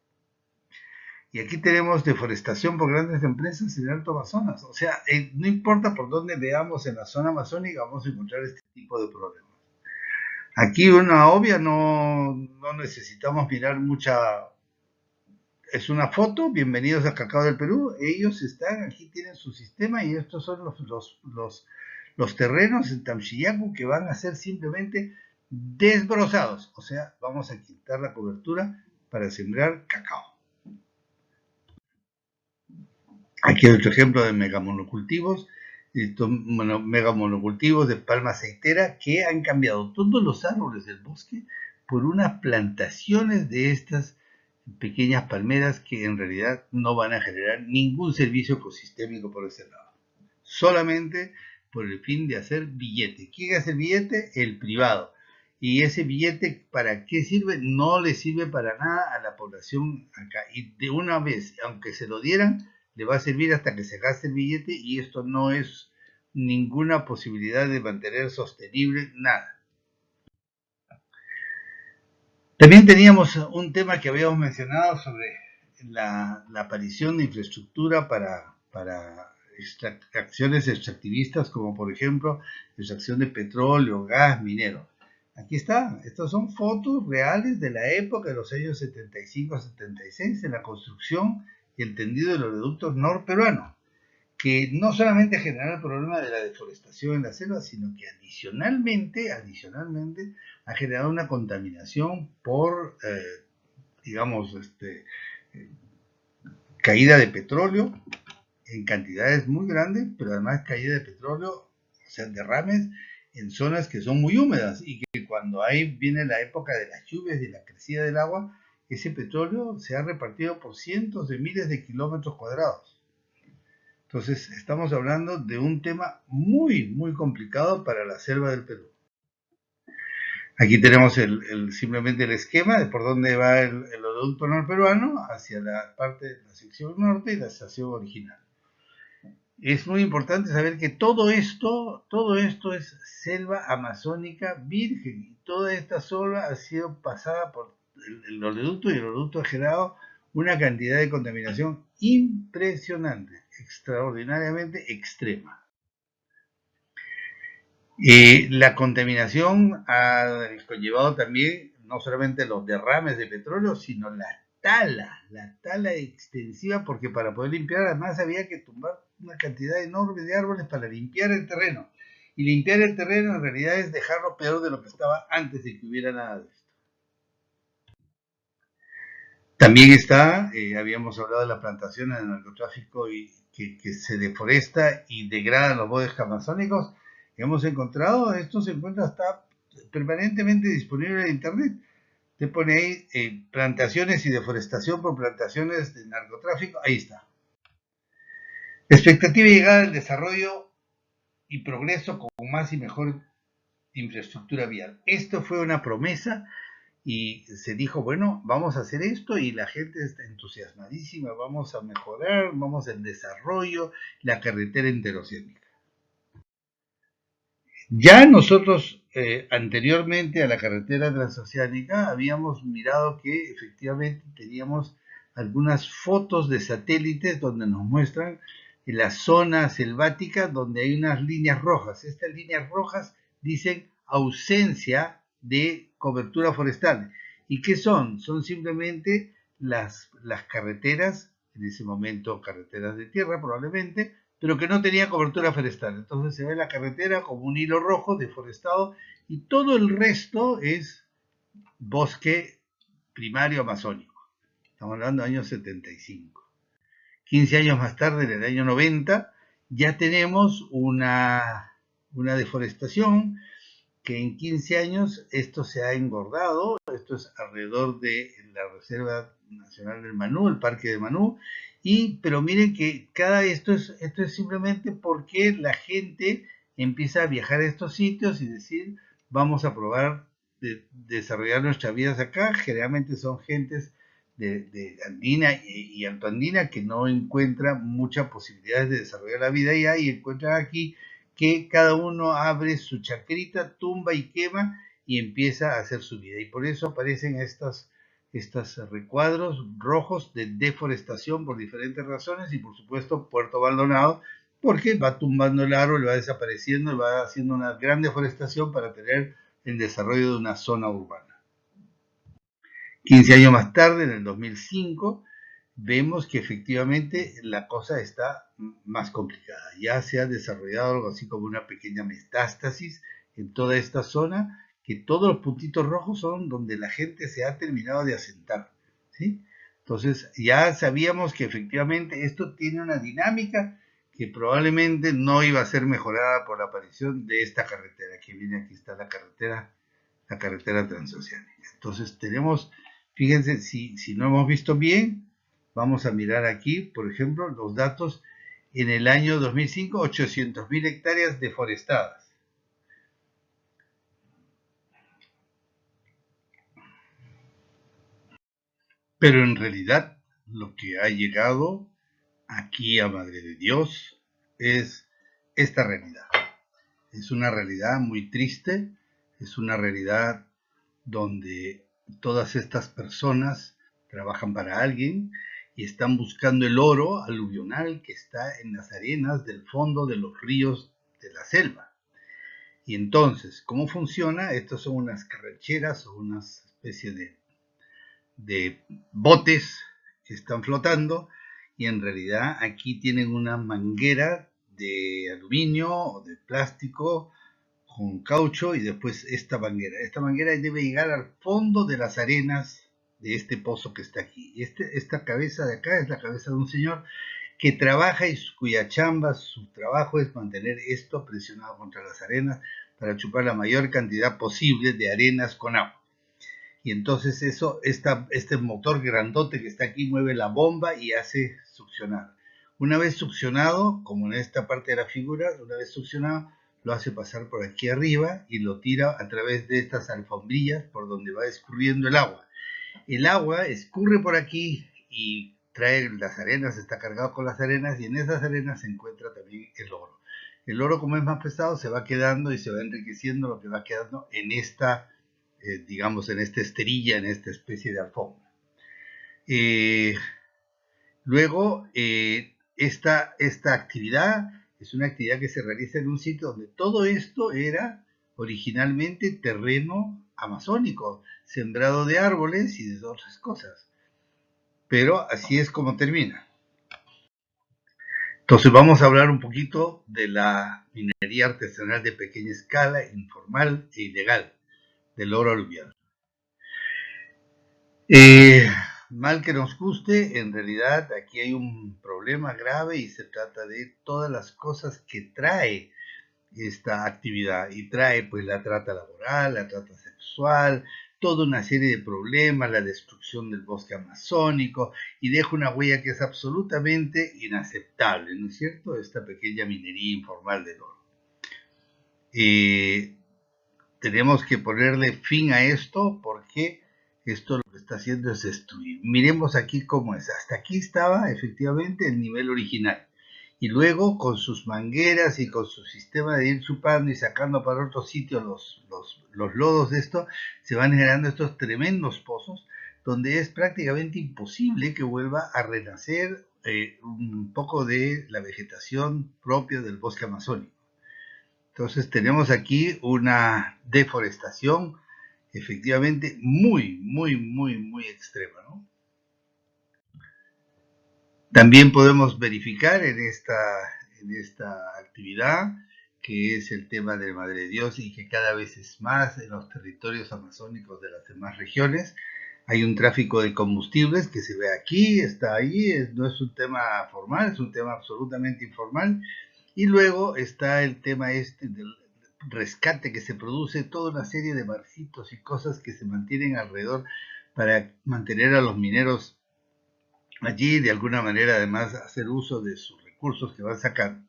[SPEAKER 1] Y aquí tenemos deforestación por grandes empresas en el Alto Amazonas. O sea, no importa por dónde veamos en la zona amazónica, vamos a encontrar este tipo de problemas. Aquí una obvia, no necesitamos mirar mucha... Es una foto, bienvenidos a Cacao del Perú. Ellos están, aquí tienen su sistema y estos son los terrenos en Tamchiyacu que van a ser simplemente desbrozados. O sea, vamos a quitar la cobertura para sembrar cacao. Aquí hay otro ejemplo de megamonocultivos. Megamonocultivos de palma aceitera que han cambiado todos los árboles del bosque por unas plantaciones de estas pequeñas palmeras que en realidad no van a generar ningún servicio ecosistémico por ese lado. Solamente por el fin de hacer billete. ¿Quién hace el billete? El privado. Y ese billete, ¿para qué sirve? No le sirve para nada a la población acá. Y de una vez, aunque se lo dieran, le va a servir hasta que se gaste el billete y esto no es ninguna posibilidad de mantener sostenible nada. También teníamos un tema que habíamos mencionado sobre la aparición de infraestructura para acciones extractivistas, como por ejemplo extracción de petróleo, gas, minero. Aquí está, estas son fotos reales de la época de los años 75-76 en la construcción y el tendido de los oleoductos norperuanos, que no solamente genera el problema de la deforestación en la selva, sino que adicionalmente ha generado una contaminación por, digamos, caída de petróleo en cantidades muy grandes, pero además caída de petróleo, o sea, derrames en zonas que son muy húmedas y que cuando viene la época de las lluvias y la crecida del agua, ese petróleo se ha repartido por cientos de miles de kilómetros cuadrados. Entonces, estamos hablando de un tema muy, muy complicado para la selva del Perú. Aquí tenemos simplemente el esquema de por dónde va el oleoducto norperuano hacia la sección norte y la estación original. Es muy importante saber que todo esto es selva amazónica virgen y toda esta selva ha sido pasada por el oleoducto y el oleoducto ha generado una cantidad de contaminación impresionante, extraordinariamente extrema. La contaminación ha conllevado también no solamente los derrames de petróleo, sino la tala extensiva, porque para poder limpiar además había que tumbar una cantidad enorme de árboles para limpiar el terreno. Y limpiar el terreno en realidad es dejarlo peor de lo que estaba antes de que hubiera nada de esto. También habíamos hablado de la plantación en el narcotráfico y que se deforesta y degrada los bosques amazónicos. Hemos encontrado, esto se encuentra, está permanentemente disponible en internet. Te pone ahí plantaciones y deforestación por plantaciones de narcotráfico, ahí está. Expectativa de llegada al desarrollo y progreso con más y mejor infraestructura vial. Esto fue una promesa y se dijo, bueno, vamos a hacer esto y la gente está entusiasmadísima, vamos a mejorar, vamos al desarrollo, la carretera interoceánica. Ya nosotros, anteriormente a la carretera transoceánica, habíamos mirado que efectivamente teníamos algunas fotos de satélites donde nos muestran la zona selvática donde hay unas líneas rojas. Estas líneas rojas dicen ausencia de cobertura forestal. ¿Y qué son? Son simplemente las carreteras, en ese momento carreteras de tierra probablemente, pero que no tenía cobertura forestal. Entonces se ve la carretera como un hilo rojo deforestado y todo el resto es bosque primario amazónico. Estamos hablando de años 75. 15 años más tarde, en el año 90, ya tenemos una deforestación que en 15 años esto se ha engordado. Esto es alrededor de la Reserva Nacional del Manú, el Parque de Manú, pero miren que esto es simplemente porque la gente empieza a viajar a estos sitios y decir, vamos a probar de desarrollar nuestras vidas acá. Generalmente son gentes de andina y altoandina que no encuentran muchas posibilidades de desarrollar la vida allá y encuentran aquí que cada uno abre su chacrita, tumba y quema y empieza a hacer su vida. Y por eso aparecen estos recuadros rojos de deforestación por diferentes razones y por supuesto puerto abandonado porque va tumbando el árbol, va desapareciendo y va haciendo una gran deforestación para tener el desarrollo de una zona urbana. 15 años más tarde, en el 2005, vemos que efectivamente la cosa está más complicada. Ya se ha desarrollado algo así como una pequeña metástasis en toda esta zona, que todos los puntitos rojos son donde la gente se ha terminado de asentar, ¿sí? Entonces ya sabíamos que efectivamente esto tiene una dinámica que probablemente no iba a ser mejorada por la aparición de esta carretera, que viene aquí está la carretera transoceánica. Entonces tenemos, fíjense, si no hemos visto bien, vamos a mirar aquí, por ejemplo, los datos en el año 2005, 800.000 hectáreas deforestadas. Pero en realidad lo que ha llegado aquí a Madre de Dios es esta realidad. Es una realidad muy triste, es una realidad donde todas estas personas trabajan para alguien y están buscando el oro aluvional que está en las arenas del fondo de los ríos de la selva. Y entonces, ¿cómo funciona? Estas son unas carrecheras o una especie de botes que están flotando y en realidad aquí tienen una manguera de aluminio o de plástico con caucho y después esta manguera. Esta manguera debe llegar al fondo de las arenas de este pozo que está aquí. Y esta cabeza de acá es la cabeza de un señor que trabaja y cuya chamba, su trabajo es mantener esto presionado contra las arenas para chupar la mayor cantidad posible de arenas con agua. Y entonces este motor grandote que está aquí mueve la bomba y hace succionar. Una vez succionado, como en esta parte de la figura, una vez succionado, lo hace pasar por aquí arriba y lo tira a través de estas alfombrillas por donde va escurriendo el agua. El agua escurre por aquí y trae las arenas, está cargado con las arenas y en esas arenas se encuentra también el oro. El oro, como es más pesado, se va quedando y se va enriqueciendo lo que va quedando en esta, digamos, en esta esterilla, en esta especie de alfombra. Luego, esta actividad es una actividad que se realiza en un sitio donde todo esto era originalmente terreno amazónico, sembrado de árboles y de otras cosas. Pero así es como termina. Entonces vamos a hablar un poquito de la minería artesanal de pequeña escala, informal e ilegal, del oro aluvial. Mal que nos guste, en realidad aquí hay un problema grave y se trata de todas las cosas que trae esta actividad y trae pues la trata laboral, la trata sexual, toda una serie de problemas, la destrucción del bosque amazónico y deja una huella que es absolutamente inaceptable, ¿no es cierto? Esta pequeña minería informal del oro. Tenemos que ponerle fin a esto porque Esto lo que está haciendo es destruir. Miremos aquí cómo es. Hasta aquí estaba efectivamente el nivel original. Y luego con sus mangueras y con su sistema de ir chupando y sacando para otros sitios los lodos de esto, se van generando estos tremendos pozos donde es prácticamente imposible que vuelva a renacer un poco de la vegetación propia del bosque amazónico. Entonces tenemos aquí una deforestación efectivamente muy extrema, ¿no? También podemos verificar en esta actividad que es el tema de Madre de Dios y que cada vez es más en los territorios amazónicos de las demás regiones. Hay un tráfico de combustibles que se ve aquí, está ahí, no es un tema formal, es un tema absolutamente informal. Y luego está el tema este del rescate que se produce, toda una serie de barcitos y cosas que se mantienen alrededor para mantener a los mineros allí, de alguna manera además hacer uso de sus recursos que van sacando.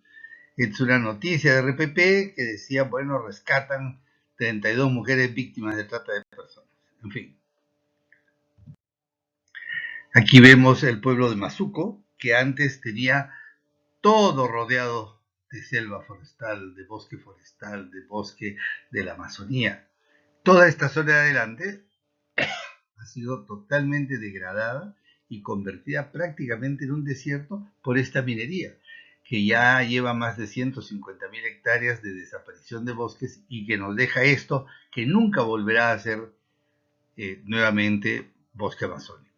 [SPEAKER 1] Es una noticia de RPP que decía, bueno, rescatan 32 mujeres víctimas de trata de personas. En fin. Aquí vemos el pueblo de Mazuco, que antes tenía todo rodeado de selva forestal, de bosque de la Amazonía. Toda esta zona de adelante ha sido totalmente degradada y convertida prácticamente en un desierto por esta minería, que ya lleva más de 150.000 hectáreas de desaparición de bosques y que nos deja esto que nunca volverá a ser nuevamente bosque amazónico.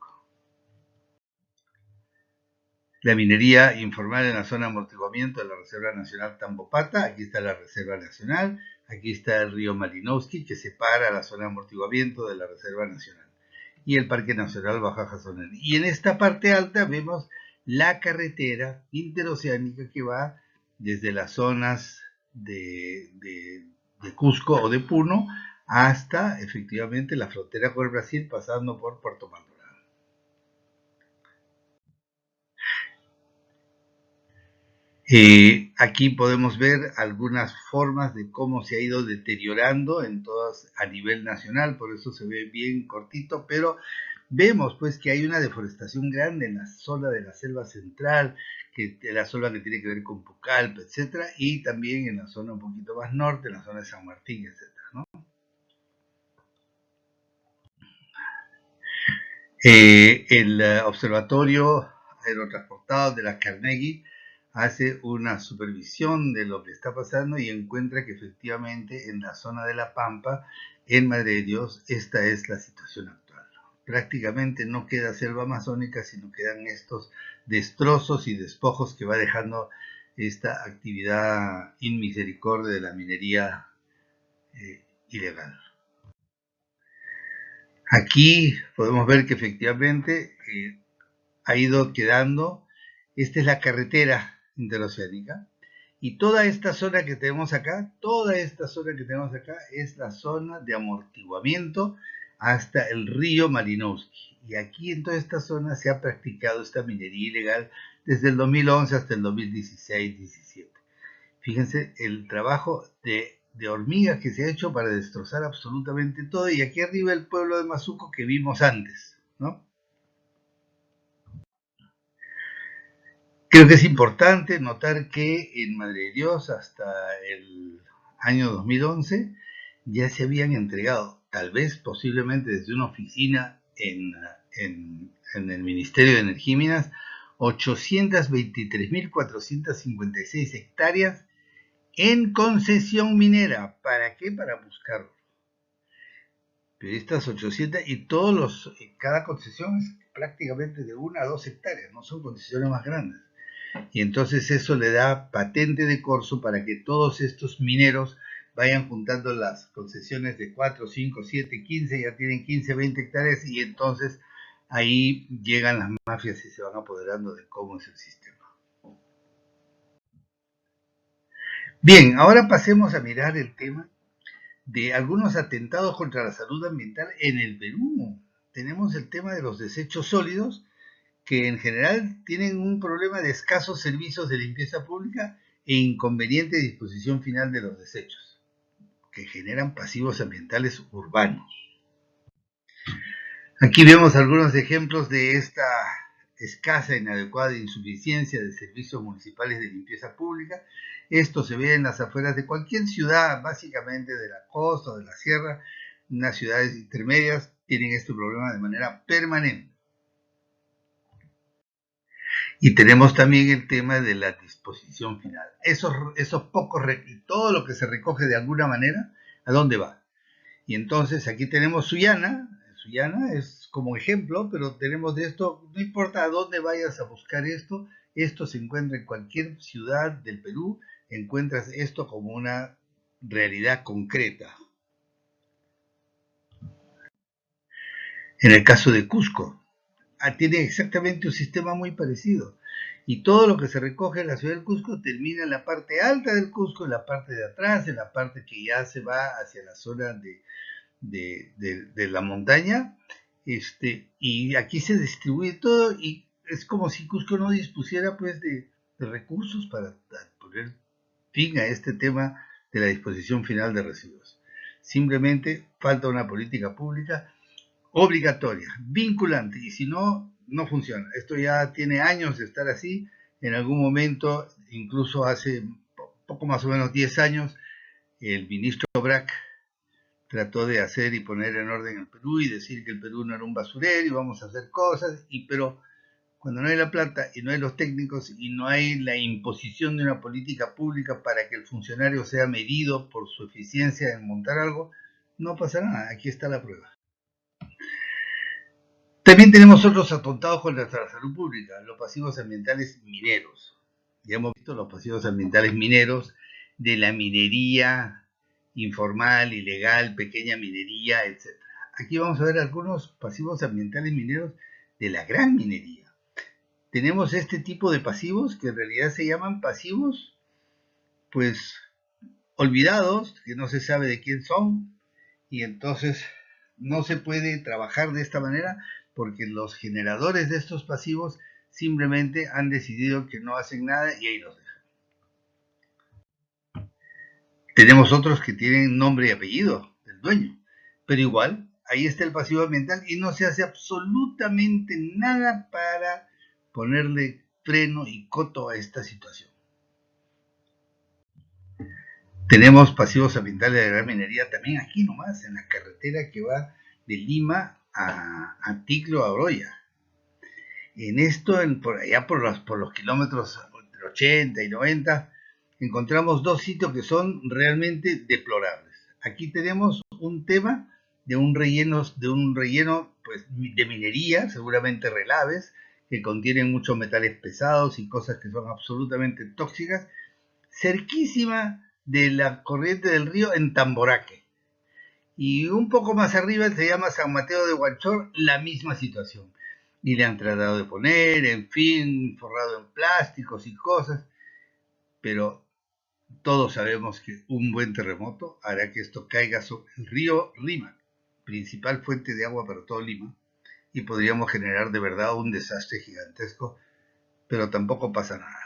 [SPEAKER 1] La minería informal en la zona de amortiguamiento de la Reserva Nacional Tambopata, aquí está la Reserva Nacional, aquí está el río Malinowski que separa la zona de amortiguamiento de la Reserva Nacional y el Parque Nacional Baja Jasonel. Y en esta parte alta vemos la carretera interoceánica que va desde las zonas de Cusco o de Puno hasta efectivamente la frontera con el Brasil pasando por Puerto Maldonado. Aquí podemos ver algunas formas de cómo se ha ido deteriorando en todas a nivel nacional, por eso se ve bien cortito, pero vemos pues que hay una deforestación grande en la zona de la selva central, que la zona que tiene que ver con Pucallpa, etcétera, y también en la zona un poquito más norte, en la zona de San Martín, etcétera, ¿no? El observatorio aerotransportado de la Carnegie hace una supervisión de lo que está pasando y encuentra que efectivamente en la zona de La Pampa, en Madre de Dios, esta es la situación actual. Prácticamente no queda selva amazónica, sino quedan estos destrozos y despojos que va dejando esta actividad inmisericordia de la minería ilegal. Aquí podemos ver que efectivamente ha ido quedando, esta es la carretera interoceánica, y toda esta zona que tenemos acá, es la zona de amortiguamiento hasta el río Malinowski. Y aquí en toda esta zona se ha practicado esta minería ilegal desde el 2011 hasta el 2016-17. Fíjense el trabajo de hormigas que se ha hecho para destrozar absolutamente todo. Y aquí arriba el pueblo de Mazuco que vimos antes, ¿no? Creo que es importante notar que en Madre de Dios hasta el año 2011 ya se habían entregado, tal vez posiblemente desde una oficina en el Ministerio de Energía y Minas, 823.456 hectáreas en concesión minera. ¿Para qué? Para buscar. Pero estas 800 y cada concesión es prácticamente de 1 a 2 hectáreas, no son concesiones más grandes. Y entonces eso le da patente de corso para que todos estos mineros vayan juntando las concesiones de 4, 5, 7, 15, ya tienen 15, 20 hectáreas y entonces ahí llegan las mafias y se van apoderando de cómo es el sistema. Bien, ahora pasemos a mirar el tema de algunos atentados contra la salud ambiental en el Perú. Tenemos el tema de los desechos sólidos, que en general tienen un problema de escasos servicios de limpieza pública e inconveniente disposición final de los desechos, que generan pasivos ambientales urbanos. Aquí vemos algunos ejemplos de esta escasa, inadecuada insuficiencia de servicios municipales de limpieza pública. Esto se ve en las afueras de cualquier ciudad, básicamente de la costa o de la sierra. Unas ciudades intermedias tienen este problema de manera permanente. Y tenemos también el tema de la disposición final. Esos pocos, todo lo que se recoge de alguna manera, ¿a dónde va? Y entonces aquí tenemos Sullana. Sullana es como ejemplo, pero tenemos de esto, no importa a dónde vayas a buscar esto se encuentra en cualquier ciudad del Perú, encuentras esto como una realidad concreta. En el caso de Cusco, tiene exactamente un sistema muy parecido. Y todo lo que se recoge en la ciudad del Cusco termina en la parte alta del Cusco, en la parte de atrás, en la parte que ya se va hacia la zona de la montaña, y aquí se distribuye todo y es como si Cusco no dispusiera pues de recursos para poner fin a este tema de la disposición final de residuos. Simplemente falta una política pública obligatoria, vinculante, y si no, no funciona. Esto ya tiene años de estar así. En algún momento, incluso hace poco más o menos 10 años, el ministro Brac trató de hacer y poner en orden el Perú y decir que el Perú no era un basurero y vamos a hacer cosas, pero cuando no hay la plata y no hay los técnicos y no hay la imposición de una política pública para que el funcionario sea medido por su eficiencia en montar algo, no pasa nada. Aquí está la prueba. También tenemos otros atontados con nuestra salud pública, los pasivos ambientales mineros. Ya hemos visto los pasivos ambientales mineros de la minería informal, ilegal, pequeña minería, etc. Aquí vamos a ver algunos pasivos ambientales mineros de la gran minería. Tenemos este tipo de pasivos que en realidad se llaman pasivos, pues, olvidados, que no se sabe de quién son, y entonces no se puede trabajar de esta manera porque los generadores de estos pasivos simplemente han decidido que no hacen nada y ahí los dejan. Tenemos otros que tienen nombre y apellido del dueño, pero igual ahí está el pasivo ambiental y no se hace absolutamente nada para ponerle freno y coto a esta situación. Tenemos pasivos ambientales de la minería también aquí nomás, en la carretera que va de Lima a Ticlo, a Oroya. En esto, por allá por los kilómetros 80 y 90, encontramos dos sitios que son realmente deplorables. Aquí tenemos un tema de un relleno pues, de minería, seguramente relaves, que contienen muchos metales pesados y cosas que son absolutamente tóxicas, cerquísima de la corriente del río en Tamboraque. Y un poco más arriba se llama San Mateo de Huanchor, la misma situación. Y le han tratado de poner, en fin, forrado en plásticos y cosas, pero todos sabemos que un buen terremoto hará que esto caiga sobre el río Lima, principal fuente de agua para todo Lima, y podríamos generar de verdad un desastre gigantesco, pero tampoco pasa nada.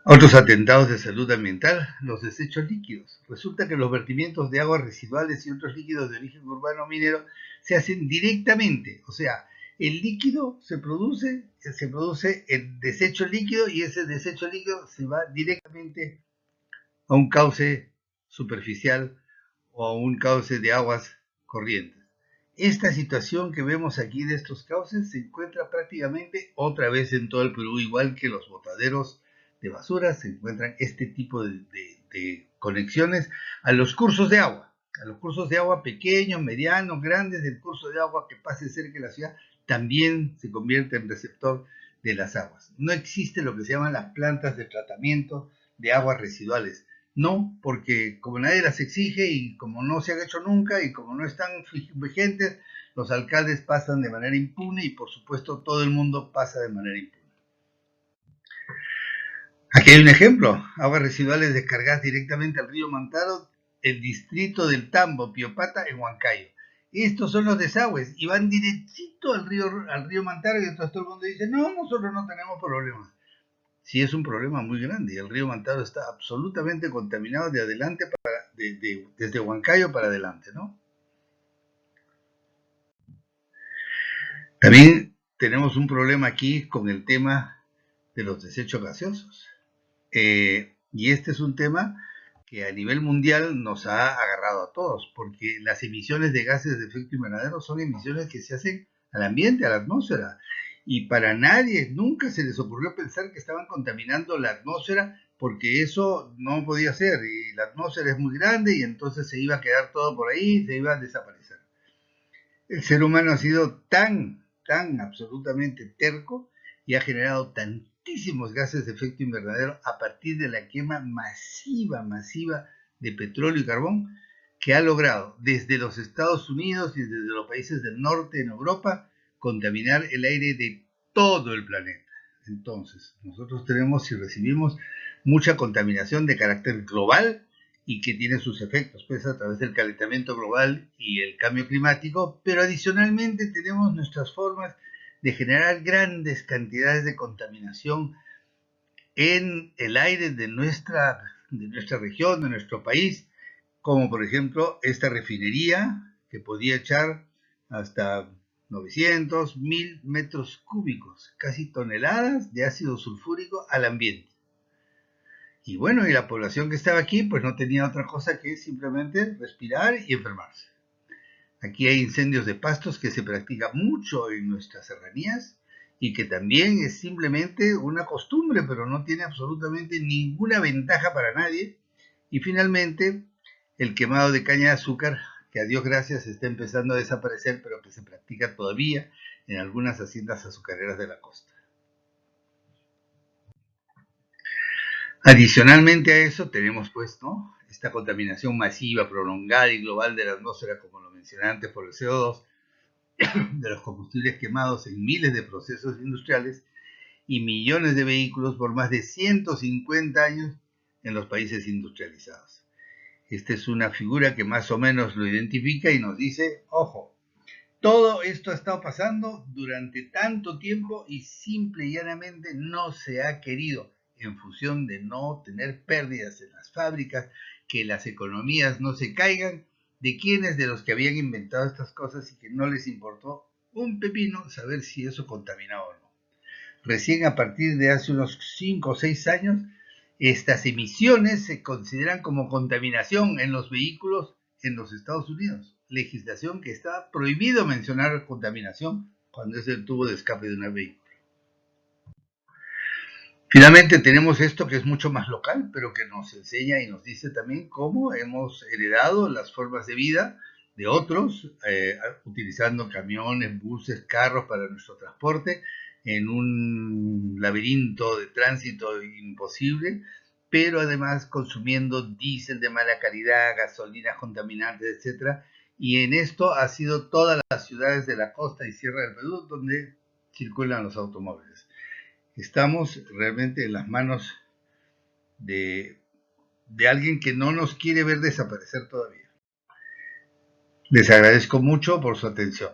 [SPEAKER 1] Otros atentados de salud ambiental, los desechos líquidos. Resulta que los vertimientos de aguas residuales y otros líquidos de origen urbano minero se hacen directamente, o sea, el líquido se produce el desecho líquido y ese desecho líquido se va directamente a un cauce superficial o a un cauce de aguas corrientes. Esta situación que vemos aquí de estos cauces se encuentra prácticamente otra vez en todo el Perú, igual que los botaderos de basura, se encuentran este tipo de conexiones a los cursos de agua pequeños, medianos, grandes, del curso de agua que pase cerca de la ciudad, también se convierte en receptor de las aguas. No existe lo que se llaman las plantas de tratamiento de aguas residuales. No, porque como nadie las exige y como no se han hecho nunca y como no están vigentes, los alcaldes pasan de manera impune y por supuesto todo el mundo pasa de manera impune. Aquí hay un ejemplo, aguas residuales descargadas directamente al río Mantaro, el distrito del Tambo, Piopata, en Huancayo. Estos son los desagües y van directito al río Mantaro y entonces todo el mundo dice, no, nosotros no tenemos problemas. Sí, es un problema muy grande y el río Mantaro está absolutamente contaminado de adelante desde Huancayo para adelante, ¿no? También tenemos un problema aquí con el tema de los desechos gaseosos. Y este es un tema que a nivel mundial nos ha agarrado a todos, porque las emisiones de gases de efecto invernadero son emisiones que se hacen al ambiente, a la atmósfera, y para nadie nunca se les ocurrió pensar que estaban contaminando la atmósfera, porque eso no podía ser, y la atmósfera es muy grande y entonces se iba a quedar todo por ahí, se iba a desaparecer. El ser humano ha sido tan absolutamente terco y ha generado tantísimos gases de efecto invernadero a partir de la quema masiva de petróleo y carbón, que ha logrado desde los Estados Unidos y desde los países del norte en Europa contaminar el aire de todo el planeta. Entonces, nosotros tenemos y recibimos mucha contaminación de carácter global y que tiene sus efectos, pues, a través del calentamiento global y el cambio climático, pero adicionalmente tenemos nuestras formas de generar grandes cantidades de contaminación en el aire de nuestra región, de nuestro país, como por ejemplo esta refinería que podía echar hasta 900, 1000 metros cúbicos, casi toneladas de ácido sulfúrico al ambiente. Y bueno, y la población que estaba aquí pues no tenía otra cosa que simplemente respirar y enfermarse. Aquí hay incendios de pastos que se practica mucho en nuestras serranías y que también es simplemente una costumbre, pero no tiene absolutamente ninguna ventaja para nadie. Y finalmente, el quemado de caña de azúcar, que a Dios gracias está empezando a desaparecer, pero que se practica todavía en algunas haciendas azucareras de la costa. Adicionalmente a eso tenemos pues, ¿no?, esta contaminación masiva, prolongada y global de la atmósfera, como lo mencioné antes, por el CO2, de los combustibles quemados en miles de procesos industriales y millones de vehículos por más de 150 años en los países industrializados. Esta es una figura que más o menos lo identifica y nos dice, ojo, todo esto ha estado pasando durante tanto tiempo y simple y llanamente no se ha querido, en función de no tener pérdidas en las fábricas, que las economías no se caigan. ¿De quiénes? De los que habían inventado estas cosas y que no les importó un pepino saber si eso contaminaba o no. Recién a partir de hace unos 5 o 6 años, estas emisiones se consideran como contaminación en los vehículos en los Estados Unidos. Legislación que está prohibido mencionar contaminación cuando es el tubo de escape de un vehículo. Finalmente tenemos esto que es mucho más local, pero que nos enseña y nos dice también cómo hemos heredado las formas de vida de otros, utilizando camiones, buses, carros para nuestro transporte, en un laberinto de tránsito imposible, pero además consumiendo diésel de mala calidad, gasolinas contaminantes, etc. Y en esto ha sido todas las ciudades de la costa y sierra del Perú donde circulan los automóviles. Estamos realmente en las manos de alguien que no nos quiere ver desaparecer todavía. Les agradezco mucho por su atención.